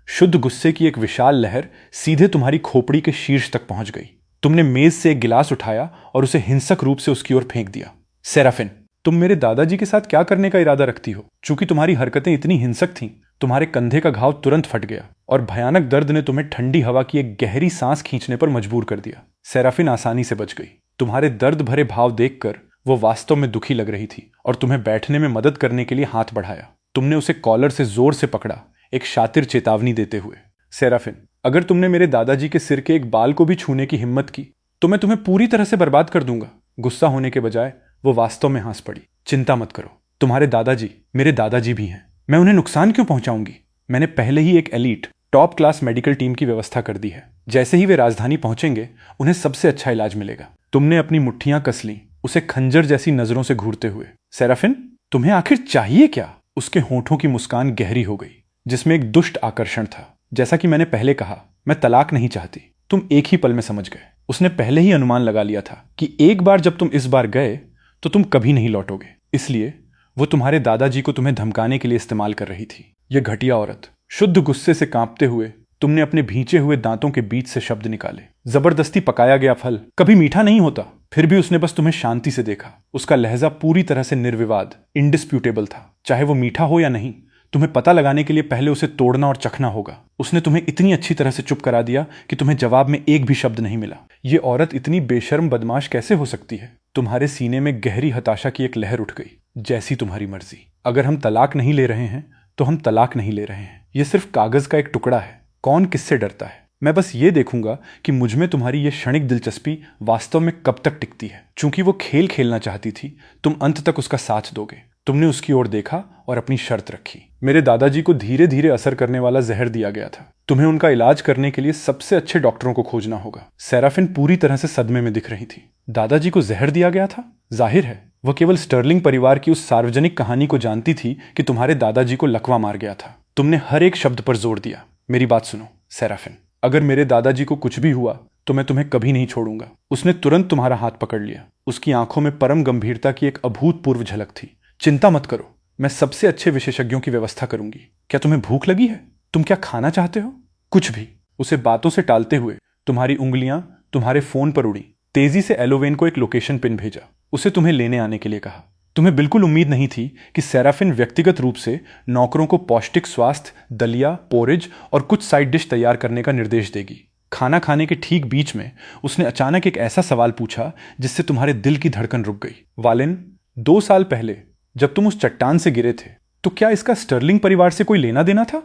शुद्ध गुस्से की एक विशाल लहर सीधे तुम्हारी खोपड़ी के शीर्ष तक पहुंच गई। तुमने मेज से एक गिलास उठाया और उसे हिंसक रूप से उसकी ओर फेंक दिया। सेराफिन, तुम मेरे दादाजी के साथ क्या करने का इरादा रखती हो? चूंकि तुम्हारी हरकतें इतनी हिंसक थीं, तुम्हारे कंधे का घाव तुरंत फट गया और भयानक दर्द ने तुम्हें ठंडी हवा की एक गहरी सांस खींचने पर मजबूर कर दिया। सेराफिन आसानी से बच गई। तुम्हारे दर्द भरे भाव देखकर वो वास्तव में दुखी लग रही थी और तुम्हें बैठने में मदद करने के लिए हाथ बढ़ाया। तुमने उसे कॉलर से जोर से पकड़ा, एक शातिर चेतावनी देते हुए। सेराफिन, अगर तुमने मेरे दादाजी के सिर के एक बाल को भी छूने की हिम्मत की तो मैं तुम्हें पूरी तरह से बर्बाद कर दूंगा। गुस्सा होने के बजाय वो वास्तव में हंस पड़ी। चिंता मत करो, तुम्हारे दादाजी मेरे दादाजी भी हैं। मैं उन्हें नुकसान क्यों पहुंचाऊंगी? मैंने पहले ही एक elite top class medical team की व्यवस्था कर दी है। जैसे ही वे राजधानी पहुंचेंगे उन्हें सबसे अच्छा इलाज मिलेगा। तुमने अपनी मुट्ठियां कस लीं, उसे खंजर जैसी नजरों से घूरते हुए। सेराफिन, तुम्हें आखिर चाहिए क्या? उसके होठों की मुस्कान गहरी हो गई, जिसमें एक दुष्ट आकर्षण था। जैसा कि मैंने पहले कहा, मैं तलाक नहीं चाहती। तुम एक ही पल में समझ गए। उसने पहले ही अनुमान लगा लिया था कि एक बार जब तुम इस बार गए तो तुम कभी नहीं लौटोगे। इसलिए वो तुम्हारे दादाजी को तुम्हें धमकाने के लिए इस्तेमाल कर रही थी। यह घटिया औरत। शुद्ध गुस्से से कांपते हुए तुमने अपने भींचे हुए दांतों के बीच से शब्द निकाले। जबरदस्ती पकाया गया फल कभी मीठा नहीं होता। फिर भी उसने बस तुम्हें शांति से देखा। उसका लहजा पूरी तरह से निर्विवाद, इंडिस्प्यूटेबल था। चाहे वो मीठा हो या नहीं, तुम्हें पता लगाने के लिए पहले उसे तोड़ना और चखना होगा। उसने तुम्हें इतनी अच्छी तरह से चुप करा दिया कि तुम्हें जवाब में एक भी शब्द नहीं मिला। ये औरत इतनी बेशर्म बदमाश कैसे हो सकती है? तुम्हारे सीने में गहरी हताशा की एक लहर उठ गई। जैसी तुम्हारी मर्जी। अगर हम तलाक नहीं ले रहे हैं तो हम तलाक नहीं ले रहे हैं। यह सिर्फ कागज का एक टुकड़ा है। कौन किससे डरता है? मैं बस ये देखूंगा कि मुझ में तुम्हारी ये क्षणिक दिलचस्पी वास्तव में कब तक टिकती है। चूंकि वो खेल खेलना चाहती थी, तुम अंत तक उसका साथ दोगे। तुमने उसकी ओर देखा और अपनी शर्त रखी। मेरे दादाजी को धीरे धीरे असर करने वाला जहर दिया गया था। तुम्हें उनका इलाज करने के लिए सबसे अच्छे डॉक्टरों को खोजना होगा। सेराफिन पूरी तरह से सदमे में दिख रही थी। दादाजी को जहर दिया गया था? जाहिर है वह केवल स्टर्लिंग परिवार की उस सार्वजनिक कहानी को जानती थी कि तुम्हारे दादाजी को लकवा मार गया था। तुमने हर एक शब्द पर जोर दिया। मेरी बात सुनो सेराफिन, अगर मेरे दादाजी को कुछ भी हुआ तो मैं तुम्हें कभी नहीं छोड़ूंगा। उसने तुरंत तुम्हारा हाथ पकड़ लिया। उसकी आंखों में परम गंभीरता की एक अभूतपूर्व झलक थी। चिंता मत करो, मैं सबसे अच्छे विशेषज्ञों की व्यवस्था करूंगी। क्या तुम्हें भूख लगी है? तुम क्या खाना चाहते हो? कुछ भी। उसे बातों से टालते हुए तुम्हारी उंगलियां तुम्हारे फोन पर उड़ी। तेजी से एलोवेन को एक लोकेशन पिन भेजा। उसे तुम्हें लेने आने के लिए कहा। तुम्हें बिल्कुल उम्मीद नहीं थी कि सेराफिन व्यक्तिगत रूप से नौकरों को पौष्टिक स्वास्थ्य, दलिया, पोरिज और कुछ साइड डिश तैयार करने का निर्देश देगी। खाना खाने के ठीक बीच में उसने अचानक एक ऐसा सवाल पूछा जिससे तुम्हारे दिल की धड़कन रुक गई। वालिन, 2 साल पहले जब तुम उस चट्टान से गिरे थे तो क्या इसका स्टर्लिंग परिवार से कोई लेना देना था?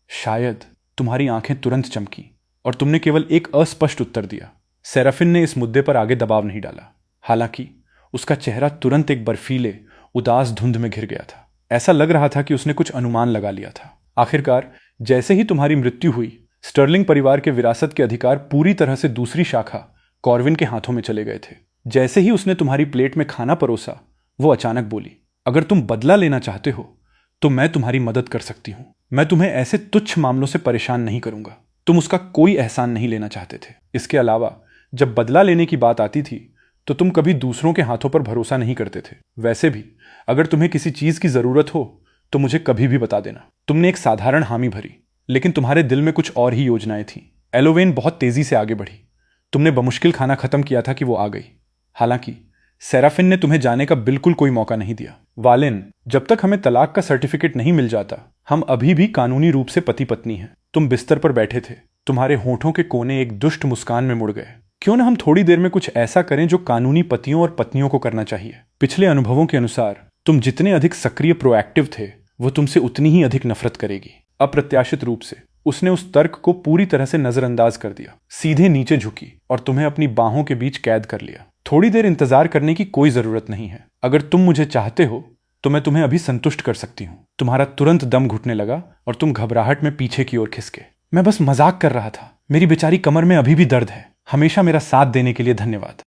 शायद। तुम्हारी आंखें तुरंत चमकी और तुमने केवल एक अस्पष्ट उत्तर दिया। सेराफिन ने इस मुद्दे पर आगे दबाव नहीं डाला। हालांकि उसका चेहरा तुरंत एक बर्फीले, उदास धुंध में घिर गया था। ऐसा लग रहा था कि उसने कुछ अनुमान लगा लिया था। आखिरकार जैसे ही तुम्हारी मृत्यु हुई, स्टर्लिंग परिवार के विरासत के अधिकार पूरी तरह से दूसरी शाखा कॉर्विन के हाथों में चले गए थे। जैसे ही उसने तुम्हारी प्लेट में खाना परोसा, वो अचानक बोली, अगर तुम बदला लेना चाहते हो तो मैं तुम्हारी मदद कर सकती हूं। मैं तुम्हें ऐसे तुच्छ मामलों से परेशान नहीं करूंगा। तुम उसका कोई एहसान नहीं लेना चाहते थे। इसके अलावा जब बदला लेने की बात आती थी तो तुम कभी दूसरों के हाथों पर भरोसा नहीं करते थे। वैसे भी अगर तुम्हें किसी चीज की जरूरत हो तो मुझे कभी भी बता देना। तुमने एक साधारण हामी भरी, लेकिन तुम्हारे दिल में कुछ और ही योजनाएं थीं। एलोवेन बहुत तेजी से आगे बढ़ी। तुमने बमुश्किल खाना खत्म किया था कि वो आ गई। हालांकि सेराफिन ने तुम्हें जाने का बिल्कुल कोई मौका नहीं दिया। वालिन, जब तक हमें तलाक का सर्टिफिकेट नहीं मिल जाता, हम अभी भी कानूनी रूप से पति पत्नी हैं। तुम बिस्तर पर बैठे थे। तुम्हारे होठों के कोने एक दुष्ट मुस्कान में मुड़ गए। क्यों ना हम थोड़ी देर में कुछ ऐसा करें जो कानूनी पतियों और पत्नियों को करना चाहिए। पिछले अनुभवों के अनुसार तुम जितने अधिक सक्रिय प्रोएक्टिव थे, वो तुमसे उतनी ही अधिक नफरत करेगी। अप्रत्याशित रूप से उसने उस तर्क को पूरी तरह से नजरअंदाज कर दिया, सीधे नीचे झुकी और तुम्हें अपनी बाहों के बीच कैद कर लिया। थोड़ी देर इंतजार करने की कोई जरूरत नहीं है। अगर तुम मुझे चाहते हो तो मैं तुम्हें अभी संतुष्ट कर सकती हूँ। तुम्हारा तुरंत दम घुटने लगा और तुम घबराहट में पीछे की ओर खिसके। मैं बस मजाक कर रहा था। मेरी बेचारी कमर में अभी भी दर्द है। हमेशा मेरा साथ देने के लिए धन्यवाद।